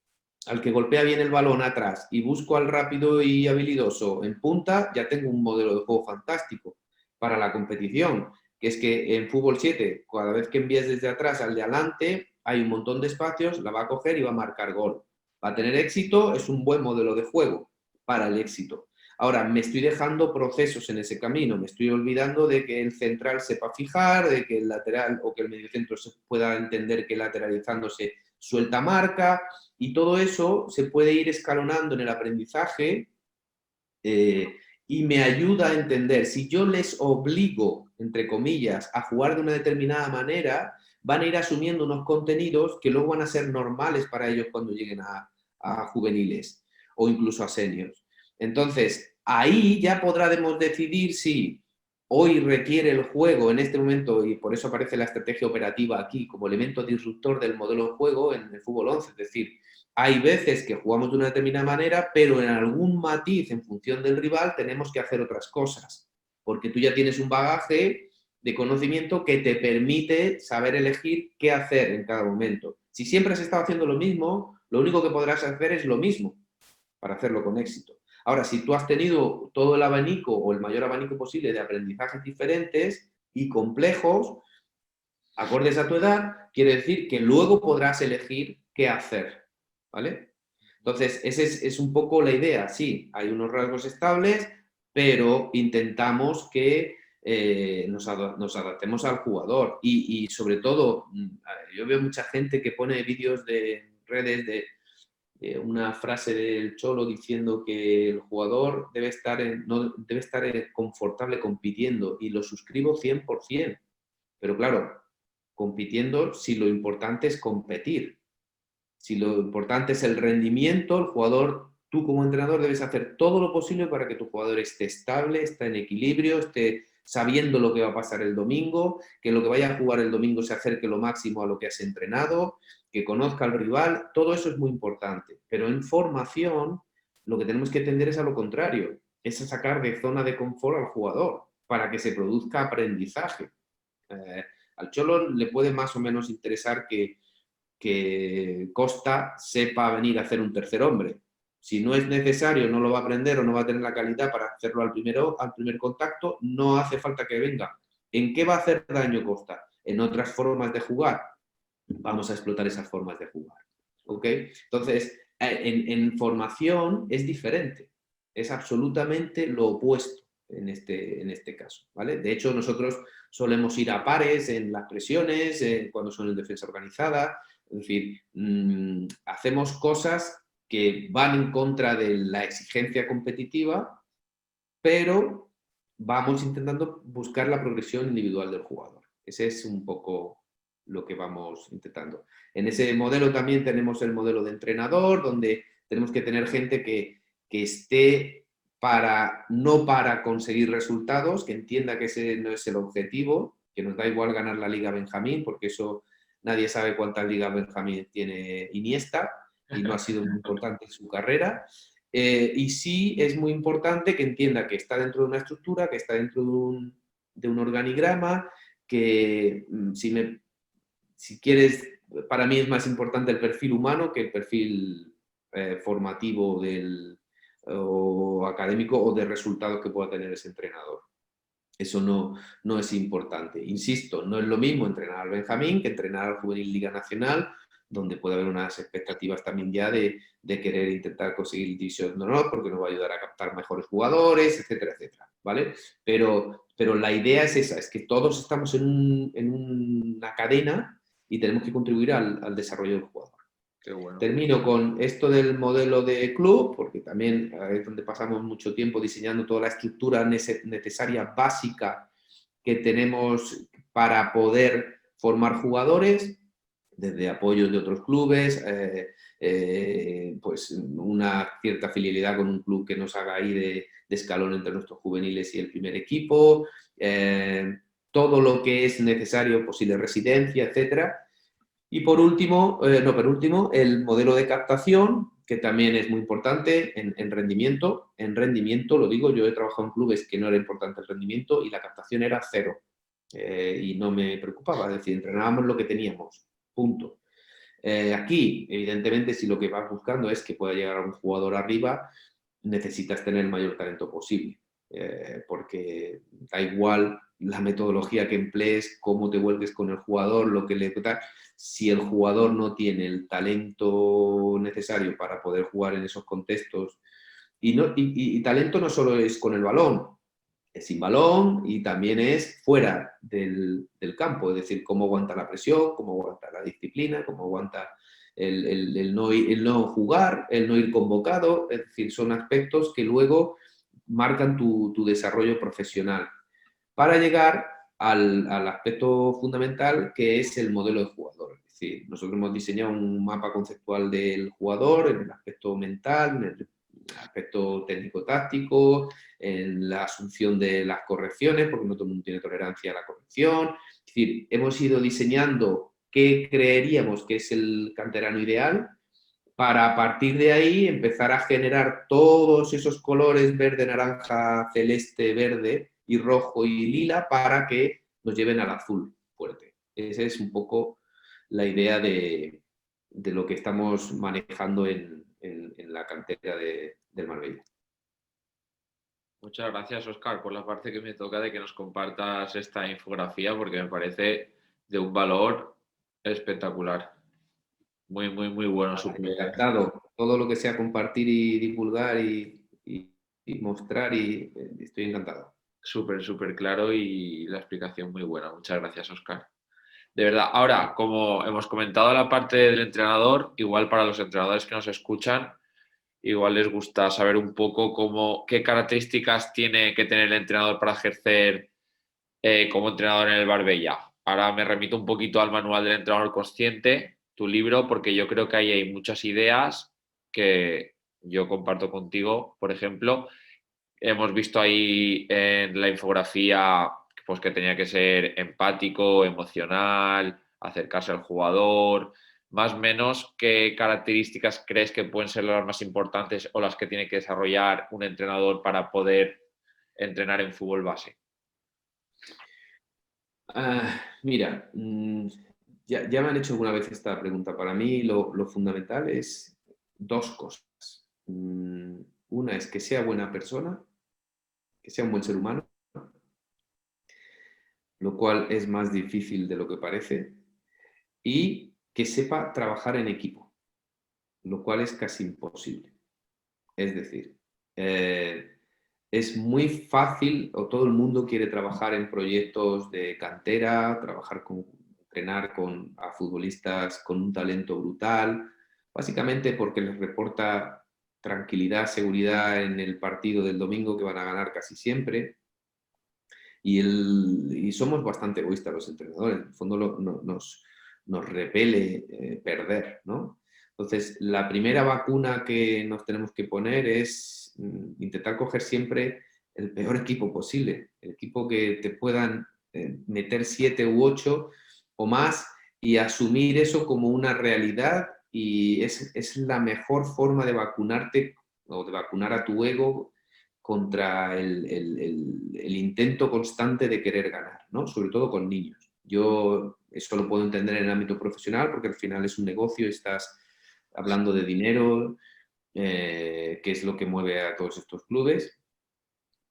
al que golpea bien el balón atrás, y busco al rápido y habilidoso en punta, ya tengo un modelo de juego fantástico para la competición, que es que en fútbol 7, cada vez que envíes desde atrás al de adelante, hay un montón de espacios, la va a coger y va a marcar gol. Va a tener éxito, es un buen modelo de juego para el éxito. Ahora, me estoy dejando procesos en ese camino, me estoy olvidando de que el central sepa fijar, de que el lateral o que el mediocentro se pueda entender que lateralizándose suelta marca, y todo eso se puede ir escalonando en el aprendizaje y me ayuda a entender, si yo les obligo, entre comillas, a jugar de una determinada manera, van a ir asumiendo unos contenidos que luego van a ser normales para ellos cuando lleguen a juveniles o incluso a seniors. Entonces, ahí ya podremos decidir si hoy requiere el juego en este momento, y por eso aparece la estrategia operativa aquí como elemento disruptor del modelo de juego en el fútbol 11, es decir, hay veces que jugamos de una determinada manera, pero en algún matiz, en función del rival, tenemos que hacer otras cosas, porque tú ya tienes un bagaje de conocimiento que te permite saber elegir qué hacer en cada momento. Si siempre has estado haciendo lo mismo, lo único que podrás hacer es lo mismo para hacerlo con éxito. Ahora, si tú has tenido todo el abanico o el mayor abanico posible de aprendizajes diferentes y complejos, acordes a tu edad, quiere decir que luego podrás elegir qué hacer, ¿vale? Entonces, esa es un poco la idea. Sí, hay unos rasgos estables, pero intentamos que nos adaptemos al jugador. Y sobre todo, yo veo mucha gente que pone vídeos de redes una frase del Cholo diciendo que el jugador debe estar, debe estar confortable compitiendo, y lo suscribo 100%. Pero claro, compitiendo si lo importante es competir. Si lo importante es el rendimiento, el jugador, tú como entrenador debes hacer todo lo posible para que tu jugador esté estable, esté en equilibrio, esté sabiendo lo que va a pasar el domingo, que lo que vaya a jugar el domingo se acerque lo máximo a lo que has entrenado, que conozca al rival. Todo eso es muy importante. Pero en formación lo que tenemos que tender es a lo contrario, es a sacar de zona de confort al jugador para que se produzca aprendizaje. Al Cholo le puede más o menos interesar que Costa sepa venir a hacer un tercer hombre. Si no es necesario, no lo va a aprender o no va a tener la calidad para hacerlo al primer contacto, no hace falta que venga. ¿En qué va a hacer daño Costa? En otras formas de jugar. Vamos a explotar esas formas de jugar. ¿Ok? Entonces, en formación es diferente. Es absolutamente lo opuesto en este caso. ¿Vale? De hecho, nosotros solemos ir a pares en las presiones, cuando son en defensa organizada. Es decir, hacemos cosas que van en contra de la exigencia competitiva, pero vamos intentando buscar la progresión individual del jugador. Ese es un poco lo que vamos intentando. En ese modelo también tenemos el modelo de entrenador, donde tenemos que tener gente que esté no para conseguir resultados, que entienda que ese no es el objetivo, que nos da igual ganar la Liga Benjamín, porque eso nadie sabe cuántas Ligas Benjamín tiene Iniesta y no ha sido muy importante en su carrera. Y sí es muy importante que entienda que está dentro de una estructura, que está dentro de un organigrama, que si quieres, para mí es más importante el perfil humano que el perfil formativo o académico o de resultados que pueda tener ese entrenador. Eso no es importante. Insisto, no es lo mismo entrenar al Benjamín que entrenar al Juvenil Liga Nacional, donde puede haber unas expectativas también ya de querer intentar conseguir el división de honor, porque nos va a ayudar a captar mejores jugadores, etcétera, etcétera, ¿vale? Pero la idea es esa, es que todos estamos en una cadena y tenemos que contribuir al desarrollo del jugador. Qué bueno. Termino con esto del modelo de club, porque también es donde pasamos mucho tiempo diseñando toda la estructura necesaria, básica, que tenemos para poder formar jugadores, desde apoyos de otros clubes, pues una cierta filialidad con un club que nos haga ahí de escalón entre nuestros juveniles y el primer equipo, todo lo que es necesario, posible residencia, etcétera. Y por último, no penúltimo, el modelo de captación, que también es muy importante en rendimiento. En rendimiento, lo digo, yo he trabajado en clubes que no era importante el rendimiento y la captación era cero. Y no me preocupaba, es decir, entrenábamos lo que teníamos, punto. Aquí, evidentemente, si lo que vas buscando es que pueda llegar a un jugador arriba, necesitas tener el mayor talento posible. Porque da igual la metodología que emplees, cómo te vuelques con el jugador, lo que le da. Si el jugador no tiene el talento necesario para poder jugar en esos contextos, y talento no solo es con el balón, es sin balón y también es fuera del campo, es decir, cómo aguanta la presión, cómo aguanta la disciplina, cómo aguanta el no jugar, el no ir convocado, es decir, son aspectos que luego marcan tu desarrollo profesional para llegar al aspecto fundamental que es el modelo de jugador. Es decir, nosotros hemos diseñado un mapa conceptual del jugador en el aspecto mental, en el aspecto técnico-táctico, en la asunción de las correcciones, porque no todo el mundo tiene tolerancia a la corrección. Es decir, hemos ido diseñando qué creeríamos que es el canterano ideal para a partir de ahí empezar a generar todos esos colores verde, naranja, celeste, verde y rojo y lila para que nos lleven al azul fuerte. Esa es un poco la idea de lo que estamos manejando en la cantera del Marbella. Muchas gracias, Óscar, por la parte que me toca de que nos compartas esta infografía, porque me parece de un valor espectacular. Muy, muy, muy bueno su Encantado. Todo lo que sea compartir y divulgar y mostrar, y estoy encantado. Súper, súper claro y la explicación muy buena. Muchas gracias, Óscar. De verdad. Ahora, como hemos comentado la parte del entrenador, igual para los entrenadores que nos escuchan, igual les gusta saber un poco qué características tiene que tener el entrenador para ejercer como entrenador en el Marbella. Ahora me remito un poquito al manual del entrenador consciente, tu libro, porque yo creo que ahí hay muchas ideas que yo comparto contigo. Por ejemplo, hemos visto ahí en la infografía pues, que tenía que ser empático, emocional, acercarse al jugador. Más o menos, ¿qué características crees que pueden ser las más importantes o las que tiene que desarrollar un entrenador para poder entrenar en fútbol base? Mira, ya me han hecho alguna vez esta pregunta. Para mí lo fundamental es dos cosas. Una es que sea buena persona, que sea un buen ser humano, lo cual es más difícil de lo que parece, y que sepa trabajar en equipo, lo cual es casi imposible. Es decir, es muy fácil, o todo el mundo quiere trabajar en proyectos de cantera, entrenar a futbolistas con un talento brutal, básicamente porque les reporta tranquilidad, seguridad en el partido del domingo que van a ganar casi siempre. Y somos bastante egoístas los entrenadores, en el fondo nos repele perder, ¿no? Entonces, la primera vacuna que nos tenemos que poner es intentar coger siempre el peor equipo posible, el equipo que te puedan meter 7 u 8 o más y asumir eso como una realidad, y es la mejor forma de vacunarte o de vacunar a tu ego contra el intento constante de querer ganar, ¿no? Sobre todo con niños. Yo eso lo puedo entender en el ámbito profesional porque al final es un negocio, estás hablando de dinero, que es lo que mueve a todos estos clubes,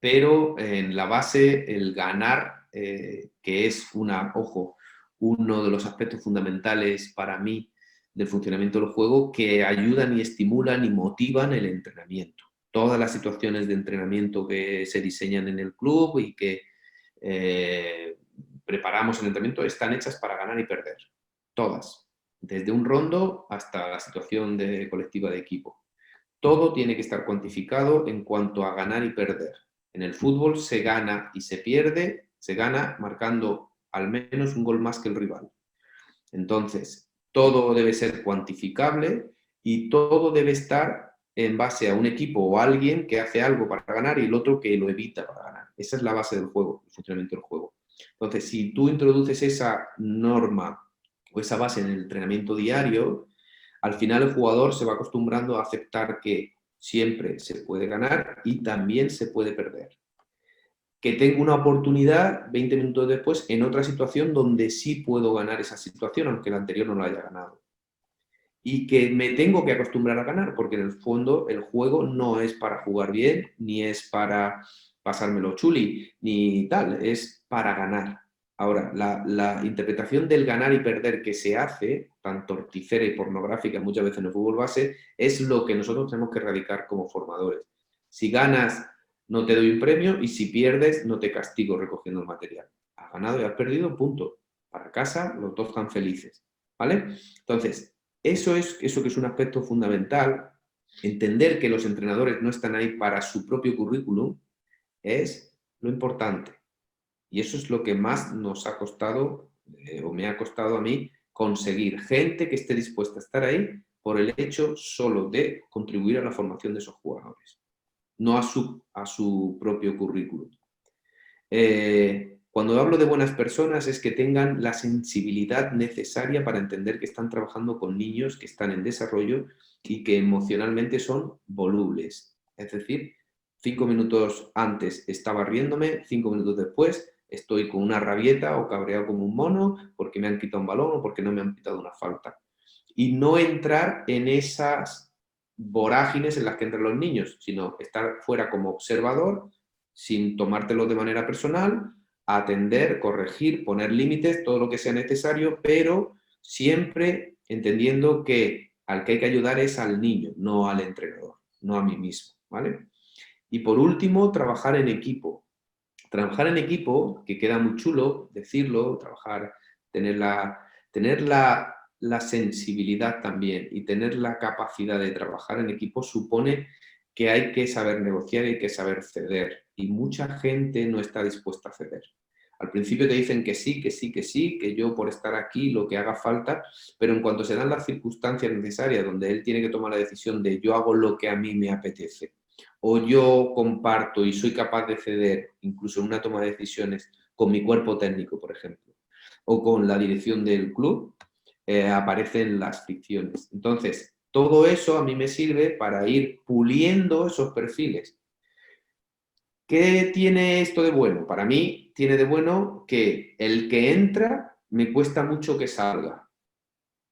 pero en la base el ganar, que es uno de los aspectos fundamentales para mí del funcionamiento del juego, que ayudan y estimulan y motivan el entrenamiento. Todas las situaciones de entrenamiento que se diseñan en el club y que preparamos en el entrenamiento están hechas para ganar y perder. Todas. Desde un rondo hasta la situación colectiva de equipo. Todo tiene que estar cuantificado en cuanto a ganar y perder. En el fútbol se gana y se pierde, se gana marcando al menos un gol más que el rival. Entonces, todo debe ser cuantificable y todo debe estar en base a un equipo o alguien que hace algo para ganar y el otro que lo evita para ganar. Esa es la base del juego, el funcionamiento del juego. Entonces, si tú introduces esa norma o esa base en el entrenamiento diario, al final el jugador se va acostumbrando a aceptar que siempre se puede ganar y también se puede perder. Que tengo una oportunidad 20 minutos después en otra situación donde sí puedo ganar esa situación, aunque la anterior no la haya ganado. Y que me tengo que acostumbrar a ganar, porque en el fondo el juego no es para jugar bien, ni es para pasármelo chuli, ni tal, es para ganar. Ahora, la interpretación del ganar y perder que se hace, tan torticera y pornográfica muchas veces en el fútbol base, es lo que nosotros tenemos que erradicar como formadores. Si ganas, no te doy un premio, y si pierdes, no te castigo recogiendo el material. Has ganado y has perdido, punto. Para casa, los dos están felices. ¿Vale? Entonces, eso que es un aspecto fundamental. Entender que los entrenadores no están ahí para su propio currículum es lo importante. Y eso es lo que más nos ha costado, o me ha costado a mí, conseguir. Gente que esté dispuesta a estar ahí por el hecho solo de contribuir a la formación de esos jugadores, no a su propio currículum. Cuando hablo de buenas personas es que tengan la sensibilidad necesaria para entender que están trabajando con niños que están en desarrollo y que emocionalmente son volubles. Es decir, 5 minutos antes estaba riéndome, 5 minutos después estoy con una rabieta o cabreado como un mono porque me han quitado un balón o porque no me han pitado una falta. Y no entrar en esas vorágines en las que entran los niños, sino estar fuera como observador, sin tomártelo de manera personal, atender, corregir, poner límites, todo lo que sea necesario, pero siempre entendiendo que al que hay que ayudar es al niño, no al entrenador, no a mí mismo, ¿vale? Y por último, trabajar en equipo. Trabajar en equipo, que queda muy chulo decirlo, trabajar tener la sensibilidad también y tener la capacidad de trabajar en equipo supone que hay que saber negociar y hay que saber ceder. Y mucha gente no está dispuesta a ceder. Al principio te dicen que sí, que sí, que sí, que yo por estar aquí lo que haga falta, pero en cuanto se dan las circunstancias necesarias donde él tiene que tomar la decisión de yo hago lo que a mí me apetece o yo comparto y soy capaz de ceder, incluso en una toma de decisiones, con mi cuerpo técnico, por ejemplo, o con la dirección del club, aparecen las fricciones. Entonces, todo eso a mí me sirve para ir puliendo esos perfiles. ¿Qué tiene esto de bueno? Para mí tiene de bueno que el que entra me cuesta mucho que salga.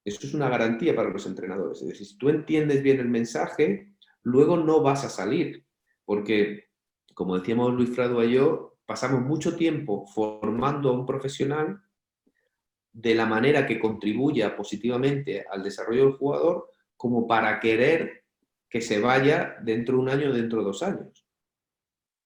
Eso es una garantía para los entrenadores. Es decir, si tú entiendes bien el mensaje, luego no vas a salir. Porque, como decíamos Luis Fradua y yo, pasamos mucho tiempo formando a un profesional de la manera que contribuya positivamente al desarrollo del jugador como para querer que se vaya dentro de un año o dentro de 2 años.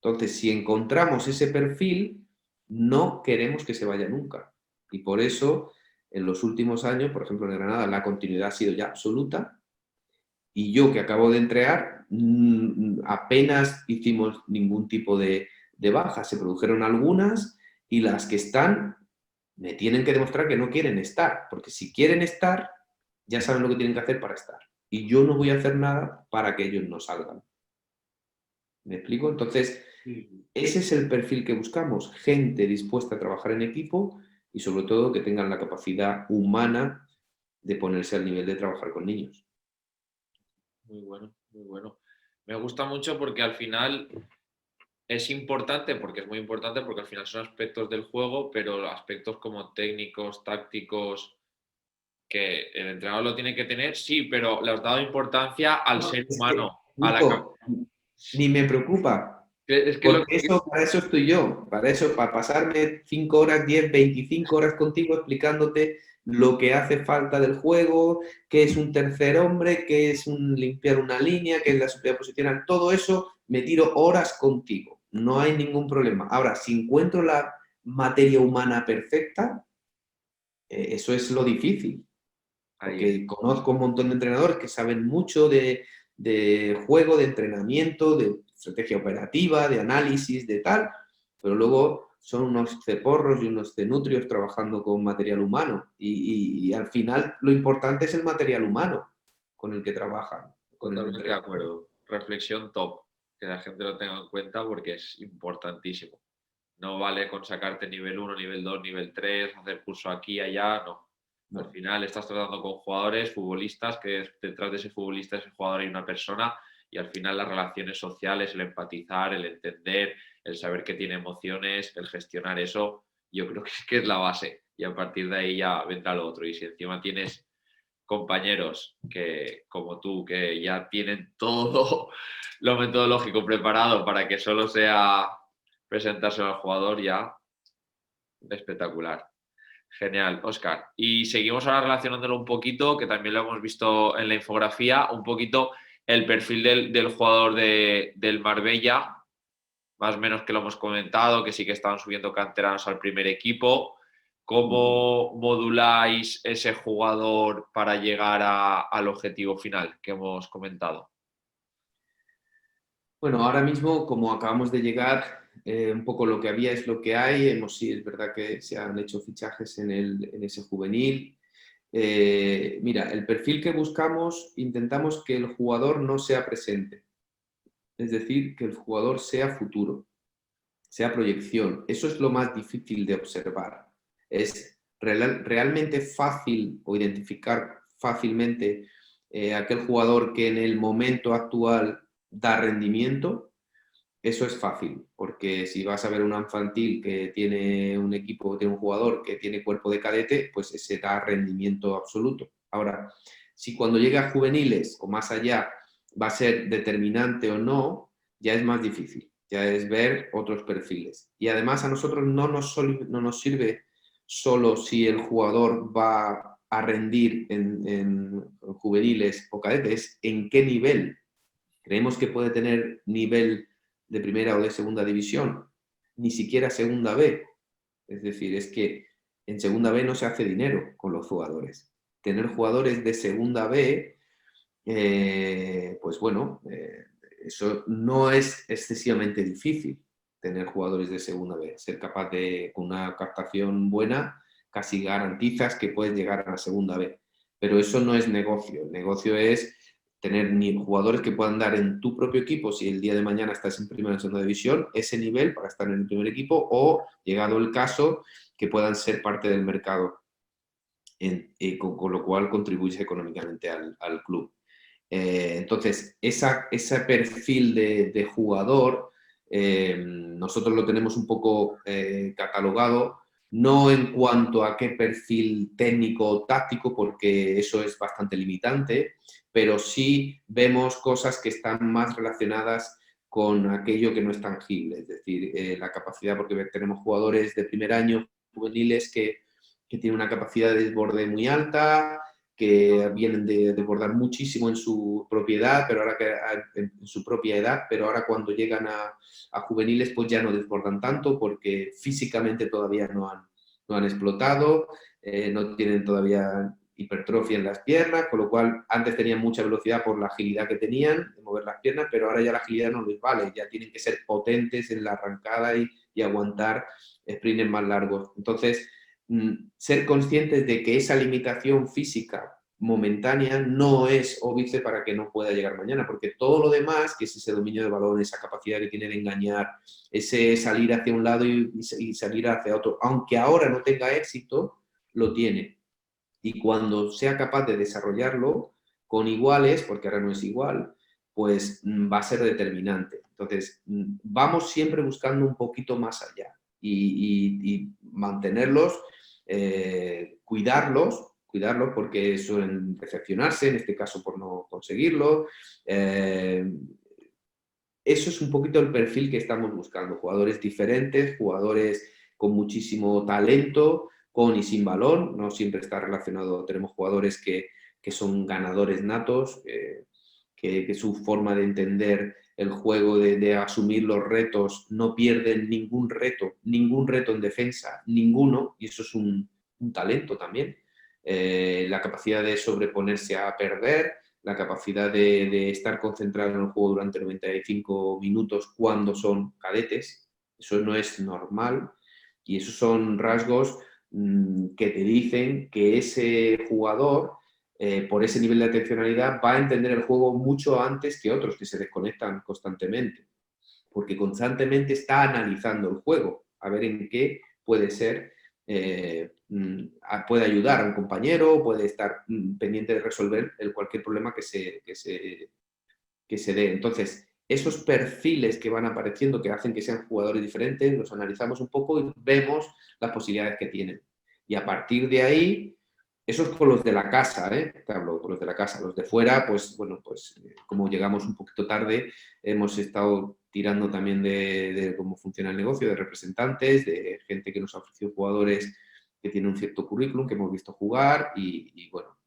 Entonces, si encontramos ese perfil, no queremos que se vaya nunca. Y por eso, en los últimos años, por ejemplo, en Granada, la continuidad ha sido ya absoluta. Y yo, que acabo de entrenar, apenas hicimos ningún tipo de baja. Se produjeron algunas y las que están me tienen que demostrar que no quieren estar. Porque si quieren estar, ya saben lo que tienen que hacer para estar. Y yo no voy a hacer nada para que ellos no salgan. ¿Me explico? Entonces, ese es el perfil que buscamos, gente dispuesta a trabajar en equipo y sobre todo que tengan la capacidad humana de ponerse al nivel de trabajar con niños. Muy bueno, muy bueno. Me gusta mucho porque al final es importante, porque es muy importante, porque al final son aspectos del juego, pero aspectos como técnicos, tácticos, que el entrenador lo tiene que tener, sí, pero le has dado importancia al No, ser es que, humano, a la Nico, ni me preocupa, es que lo porque que... eso, para eso estoy yo, para eso, para pasarme 5 horas, 10, 25 horas contigo explicándote lo que hace falta del juego, qué es un tercer hombre, qué es limpiar una línea, qué es la superioridad posicional, todo eso me tiro horas contigo, no hay ningún problema. Ahora, si encuentro la materia humana perfecta, eso es lo difícil, porque conozco un montón de entrenadores que saben mucho de juego, de entrenamiento, de estrategia operativa, de análisis, de tal, pero luego son unos ceporros y unos cenutrios trabajando con material humano. Y al final lo importante es el material humano con el que trabajan, con el Totalmente de entrenador. acuerdo. Reflexión top, que la gente lo tenga en cuenta porque es importantísimo. No vale con sacarte nivel 1, nivel 2, nivel 3, hacer curso aquí, allá, no. No. Al final estás tratando con jugadores, futbolistas, que detrás de ese futbolista, ese jugador hay una persona y al final las relaciones sociales, el empatizar, el entender, el saber que tiene emociones, el gestionar eso, yo creo que es la base y a partir de ahí ya vendrá lo otro. Y si encima tienes compañeros que, como tú, que ya tienen todo lo metodológico preparado para que solo sea presentarse al jugador, ya espectacular. Genial, Óscar. Y seguimos ahora relacionándolo un poquito, que también lo hemos visto en la infografía, un poquito el perfil del jugador del Marbella, más o menos que lo hemos comentado, que sí que estaban subiendo canteranos al primer equipo. ¿Cómo moduláis ese jugador para llegar al objetivo final que hemos comentado? Bueno, ahora mismo, como acabamos de llegar, un poco lo que había es lo que hay. Sí, es verdad que se han hecho fichajes en ese juvenil. Mira, el perfil que buscamos, intentamos que el jugador no sea presente. Es decir, que el jugador sea futuro, sea proyección. Eso es lo más difícil de observar. Es realmente fácil o identificar fácilmente aquel jugador que en el momento actual da rendimiento. Eso es fácil, porque si vas a ver un infantil que tiene un equipo, tiene un jugador que tiene cuerpo de cadete, pues ese da rendimiento absoluto. Ahora, si cuando llega a juveniles o más allá va a ser determinante o no, ya es más difícil, ya es ver otros perfiles. Y además a nosotros no nos sirve solo si el jugador va a rendir en juveniles o cadetes, en qué nivel. Creemos que puede tener nivel de primera o de segunda división, ni siquiera segunda B. Es decir, es que en segunda B no se hace dinero con los jugadores. Tener jugadores de segunda B, pues bueno, eso no es excesivamente difícil, tener jugadores de segunda B. Ser capaz de, con una captación buena, casi garantizas que puedes llegar a la segunda B. Pero eso no es negocio. El negocio es tener jugadores que puedan dar en tu propio equipo, si el día de mañana estás en primera o segunda división, ese nivel para estar en el primer equipo, o, llegado el caso, que puedan ser parte del mercado, con lo cual contribuyes económicamente al club. Entonces, ese perfil de jugador, nosotros lo tenemos un poco catalogado, no en cuanto a qué perfil técnico o táctico, porque eso es bastante limitante, pero sí vemos cosas que están más relacionadas con aquello que no es tangible, es decir, la capacidad, porque tenemos jugadores de primer año juveniles que tienen una capacidad de desborde muy alta, que vienen de desbordar muchísimo en su propiedad, pero ahora en su propia edad, pero ahora cuando llegan a juveniles pues ya no desbordan tanto porque físicamente todavía no han explotado, no tienen todavía hipertrofia en las piernas, con lo cual antes tenían mucha velocidad por la agilidad que tenían de mover las piernas, pero ahora ya la agilidad no les vale, ya tienen que ser potentes en la arrancada y aguantar sprints más largos. Entonces, ser conscientes de que esa limitación física momentánea no es óbice para que no pueda llegar mañana, porque todo lo demás, que es ese dominio de balón, esa capacidad que tiene de engañar, ese salir hacia un lado y salir hacia otro, aunque ahora no tenga éxito, lo tiene. Y cuando sea capaz de desarrollarlo con iguales, porque ahora no es igual, pues va a ser determinante. Entonces, vamos siempre buscando un poquito más allá y mantenerlos, cuidarlos porque suelen decepcionarse, en este caso por no conseguirlo. Eso es un poquito el perfil que estamos buscando, jugadores diferentes, jugadores con muchísimo talento, con y sin balón, no siempre está relacionado, tenemos jugadores que son ganadores natos, que su forma de entender el juego, de asumir los retos, no pierden ningún reto en defensa, ninguno, y eso es un talento también. La capacidad de sobreponerse a perder, la capacidad de estar concentrado en el juego durante 95 minutos cuando son cadetes, eso no es normal, y esos son rasgos que te dicen que ese jugador, por ese nivel de atencionalidad, va a entender el juego mucho antes que otros que se desconectan constantemente, porque constantemente está analizando el juego, a ver en qué puede ser, puede ayudar a un compañero, puede estar pendiente de resolver cualquier problema que se dé. Entonces, esos perfiles que van apareciendo, que hacen que sean jugadores diferentes, los analizamos un poco y vemos las posibilidades que tienen. Y a partir de ahí, eso es con los de la casa, te hablo con los de la casa. Los de fuera, pues bueno, pues como llegamos un poquito tarde, hemos estado tirando también de cómo funciona el negocio, de representantes, de gente que nos ha ofrecido jugadores que tienen un cierto currículum, que hemos visto jugar y bueno,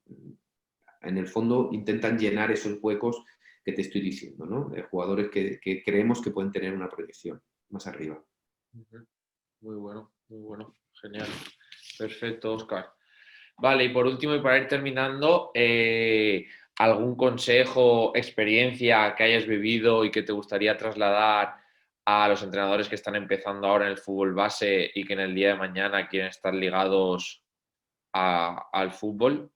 en el fondo intentan llenar esos huecos que te estoy diciendo, ¿no? De jugadores que creemos que pueden tener una proyección más arriba. Muy bueno, genial. Perfecto, Óscar. Vale, y por último, y para ir terminando, ¿algún consejo, experiencia que hayas vivido y que te gustaría trasladar a los entrenadores que están empezando ahora en el fútbol base y que en el día de mañana quieren estar ligados al fútbol?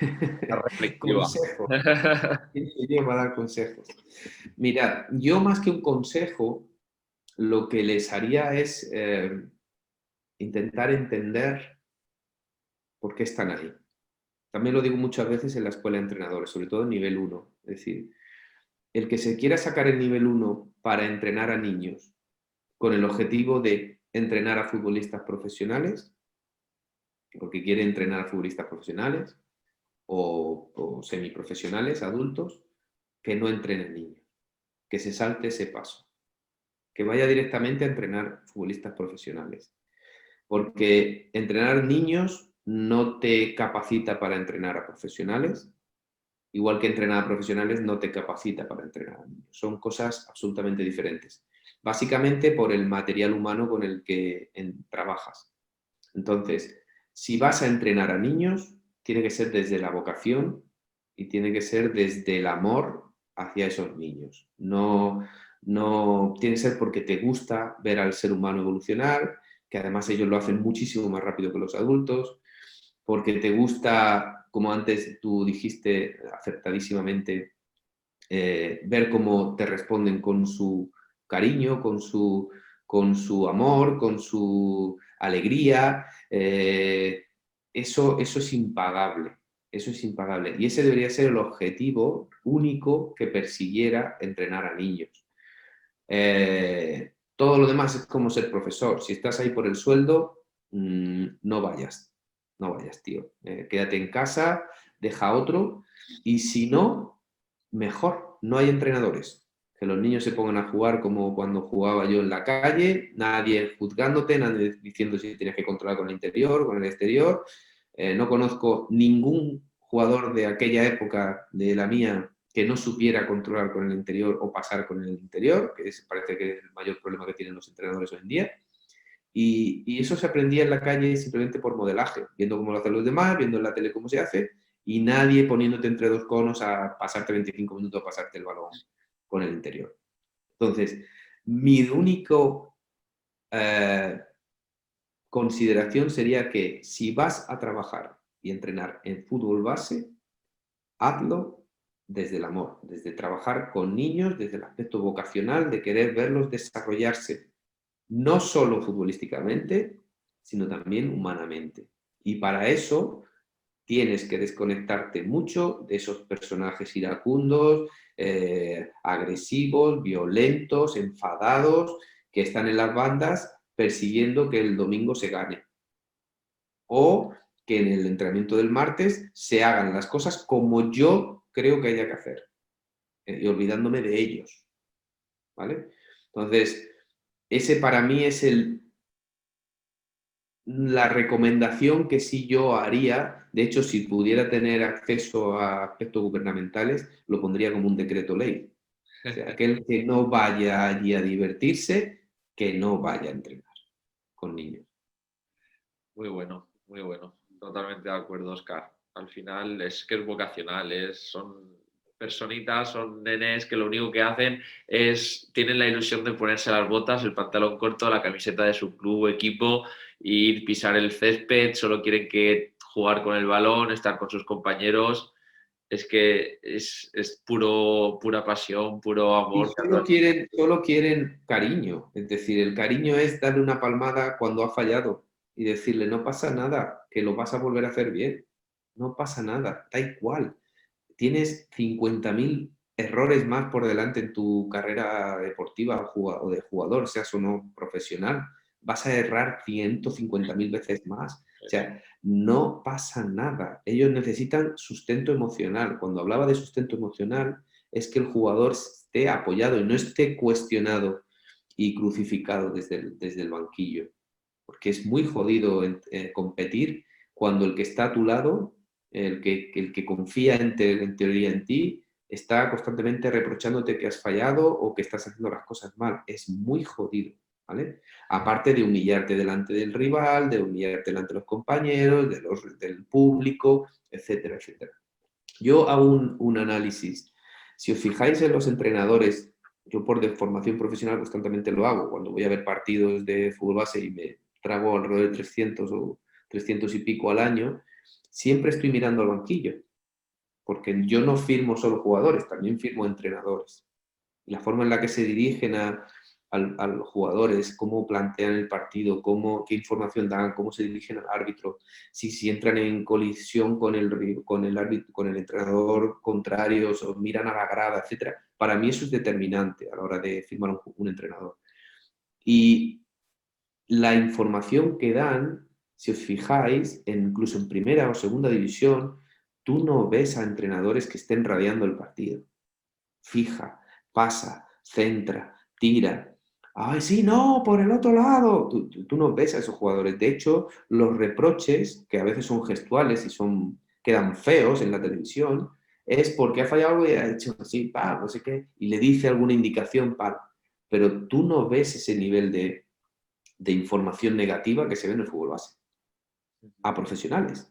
Una reflexiva. Consejo. ¿Quién soy yo para dar consejos? Mirad, yo más que un consejo, lo que les haría es intentar entender por qué están ahí. También lo digo muchas veces en la escuela de entrenadores, sobre todo en nivel 1. Es decir, el que se quiera sacar el nivel 1 para entrenar a niños con el objetivo de entrenar a futbolistas profesionales, porque quiere entrenar a futbolistas profesionales o semiprofesionales, adultos, que no entrenen niños, que se salte ese paso, que vaya directamente a entrenar futbolistas profesionales. Porque entrenar niños no te capacita para entrenar a profesionales, igual que entrenar a profesionales no te capacita para entrenar a niños. Son cosas absolutamente diferentes. básicamente por el material humano con el que trabajas. Entonces, si vas a entrenar a niños, tiene que ser desde la vocación y tiene que ser desde el amor hacia esos niños. No tiene que ser porque te gusta ver al ser humano evolucionar, que además ellos lo hacen muchísimo más rápido que los adultos, porque te gusta, como antes tú dijiste acertadísimamente, ver cómo te responden con su cariño, con su amor, con su alegría. Eso es impagable. Eso es impagable. Y ese debería ser el objetivo único que persiguiera entrenar a niños. Todo lo demás es como ser profesor. Si estás ahí por el sueldo, no vayas. No vayas, tío. Quédate en casa, deja a otro. Y si no, mejor. No hay entrenadores. Que los niños se pongan a jugar como cuando jugaba yo en la calle, nadie juzgándote, nadie diciendo si tienes que controlar con el interior, con el exterior. No conozco ningún jugador de aquella época, de la mía, que no supiera controlar con el interior o pasar con el interior, que parece que es el mayor problema que tienen los entrenadores hoy en día. Y eso se aprendía en la calle simplemente por modelaje, viendo cómo lo hacen los demás, viendo en la tele cómo se hace, y nadie poniéndote entre dos conos a pasarte 25 minutos a pasarte el balón con el interior. Entonces, mi único consideración sería que si vas a trabajar y entrenar en fútbol base, hazlo desde el amor, desde trabajar con niños, desde el aspecto vocacional de querer verlos desarrollarse, no solo futbolísticamente, sino también humanamente. Y para eso tienes que desconectarte mucho de esos personajes iracundos, agresivos, violentos, enfadados, que están en las bandas persiguiendo que el domingo se gane. O que en el entrenamiento del martes se hagan las cosas como yo creo que haya que hacer, y olvidándome de ellos. ¿Vale? Entonces, ese para mí es la recomendación que sí yo haría. De hecho, si pudiera tener acceso a aspectos gubernamentales, lo pondría como un decreto ley. O sea, aquel que no vaya allí a divertirse, que no vaya a entrenar con niños. Muy bueno, muy bueno. Totalmente de acuerdo, Oscar. Al final es que es vocacional, son personitas, son nenes que lo único que hacen es, tienen la ilusión de ponerse las botas, el pantalón corto, la camiseta de su club o equipo, e ir pisar el césped, solo quieren que jugar con el balón, estar con sus compañeros. Es que es pura pasión, puro Y amor. solo quieren cariño. Es decir, el cariño es darle una palmada cuando ha fallado y decirle, no pasa nada, que lo vas a volver a hacer bien. No pasa nada, da igual. Tienes 50.000 errores más por delante en tu carrera deportiva o de jugador, seas o no profesional. Vas a errar 150.000 veces más. O sea, no pasa nada. Ellos necesitan sustento emocional. Cuando hablaba de sustento emocional, es que el jugador esté apoyado y no esté cuestionado y crucificado desde el banquillo. Porque es muy jodido competir cuando el que está a tu lado, el que confía en teoría en ti, está constantemente reprochándote que has fallado o que estás haciendo las cosas mal. Es muy jodido, ¿vale? Aparte de humillarte delante del rival, de humillarte delante de los compañeros, del público, etcétera, etcétera. Yo hago un análisis. Si os fijáis en los entrenadores, yo por formación profesional constantemente lo hago. Cuando voy a ver partidos de fútbol base y me trago alrededor de 300 o 300 y pico al año, siempre estoy mirando al banquillo. Porque yo no firmo solo jugadores, también firmo entrenadores. La forma en la que se dirigen a los jugadores, cómo plantean el partido, qué información dan, cómo se dirigen al árbitro, si entran en colisión con el árbitro, con el entrenador contrario, o miran a la grada, etc. Para mí eso es determinante a la hora de firmar un entrenador. Y la información que dan, si os fijáis, incluso en primera o segunda división, tú no ves a entrenadores que estén radiando el partido. Fija, pasa, centra, tira. ¡Ay, sí, no! ¡Por el otro lado! Tú no ves a esos jugadores. De hecho, los reproches, que a veces son gestuales y quedan feos en la televisión, es porque ha fallado y ha hecho así, no sé qué, y le dice alguna indicación, pero tú no ves ese nivel de información negativa que se ve en el fútbol base. A profesionales.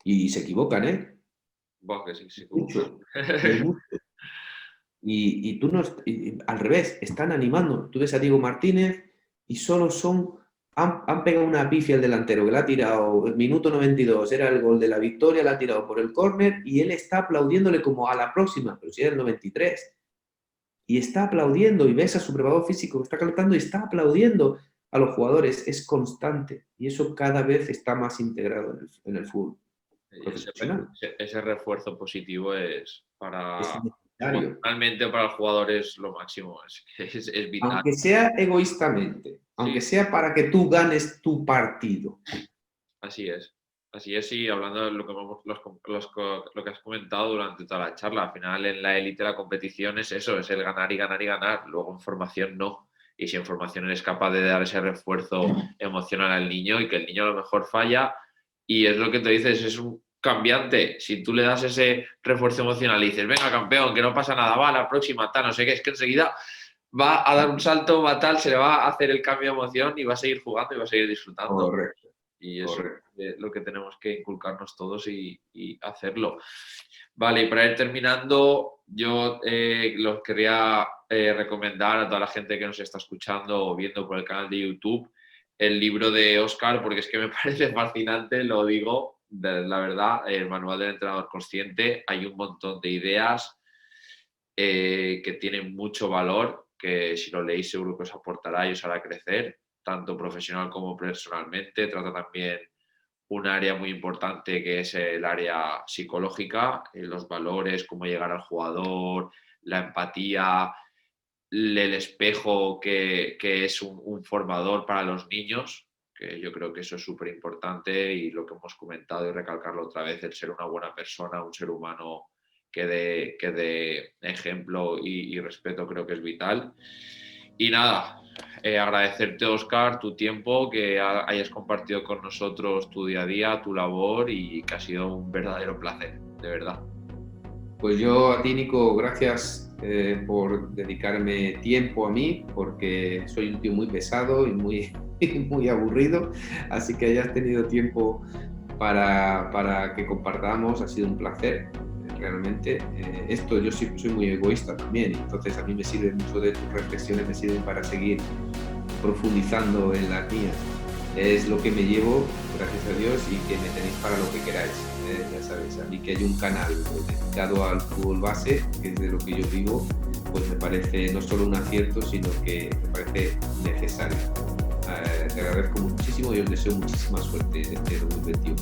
Y se equivocan, ¿eh? Buah, que sí, sí. Mucho. Mucho. Y tú no, al revés, están animando. Tú ves a Diego Martínez y solo han pegado una pifia al delantero que la ha tirado, el minuto 92, era el gol de la victoria, la ha tirado por el córner y él está aplaudiéndole como a la próxima, pero si era el 93. Y está aplaudiendo y ves a su preparador físico que está calentando y está aplaudiendo a los jugadores. Es constante y eso cada vez está más integrado en el fútbol. Ese refuerzo positivo es necesario. Personalmente para el jugador es lo máximo, es vital. Aunque sea egoístamente, aunque sea para que tú ganes tu partido. Así es, y hablando de lo que has comentado durante toda la charla, al final en la élite la competición es eso, es el ganar y ganar y ganar, luego en formación no. Y si en formación eres capaz de dar ese refuerzo emocional al niño y que el niño a lo mejor falla, y es lo que te dices, es un cambiante. Si tú le das ese refuerzo emocional y dices, venga campeón, que no pasa nada, va, la próxima, tal, no sé qué, es que enseguida va a dar un salto, va tal, se le va a hacer el cambio de emoción y va a seguir jugando y va a seguir disfrutando. Correcto. Y eso es lo que tenemos que inculcarnos todos y hacerlo. Vale, y para ir terminando, yo los quería recomendar a toda la gente que nos está escuchando o viendo por el canal de YouTube el libro de Óscar, porque es que me parece fascinante, lo digo, la verdad, el manual del entrenador consciente. Hay un montón de ideas que tienen mucho valor, que si lo leéis seguro que os aportará y os hará crecer, tanto profesional como personalmente. Trata también un área muy importante que es el área psicológica, los valores, cómo llegar al jugador, la empatía, el espejo que es un formador para los niños, que yo creo que eso es súper importante, y lo que hemos comentado y recalcarlo otra vez, el ser una buena persona, un ser humano que dé ejemplo y respeto, creo que es vital. Y nada, agradecerte, Óscar, tu tiempo, que hayas compartido con nosotros tu día a día, tu labor, y que ha sido un verdadero placer, de verdad. Pues yo a ti, Nico, gracias por dedicarme tiempo a mí, porque soy un tío muy pesado y muy aburrido, así que hayas tenido tiempo para que compartamos, ha sido un placer. Realmente, esto yo soy muy egoísta también, entonces a mí me sirve mucho de tus reflexiones, me sirven para seguir profundizando en las mías. Es lo que me llevo, gracias a Dios, y que me tenéis para lo que queráis. Ya sabéis, a mí que hay un canal dedicado al fútbol base, que es de lo que yo vivo, pues me parece no solo un acierto, sino que me parece necesario. Te agradezco muchísimo y os deseo muchísima suerte en este 2021.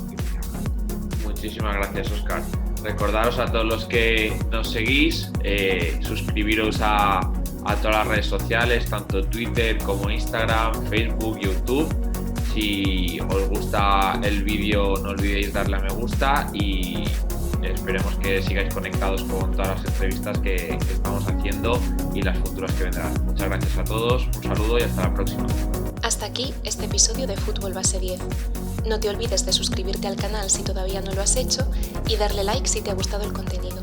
Muchísimas gracias, Óscar. Recordaros a todos los que nos seguís, suscribiros a todas las redes sociales, tanto Twitter como Instagram, Facebook, YouTube. Si os gusta el vídeo, no olvidéis darle a me gusta y esperemos que sigáis conectados con todas las entrevistas que estamos haciendo y las futuras que vendrán. Muchas gracias a todos, un saludo y hasta la próxima. Hasta aquí este episodio de Fútbol Base 10. No te olvides de suscribirte al canal si todavía no lo has hecho y darle like si te ha gustado el contenido.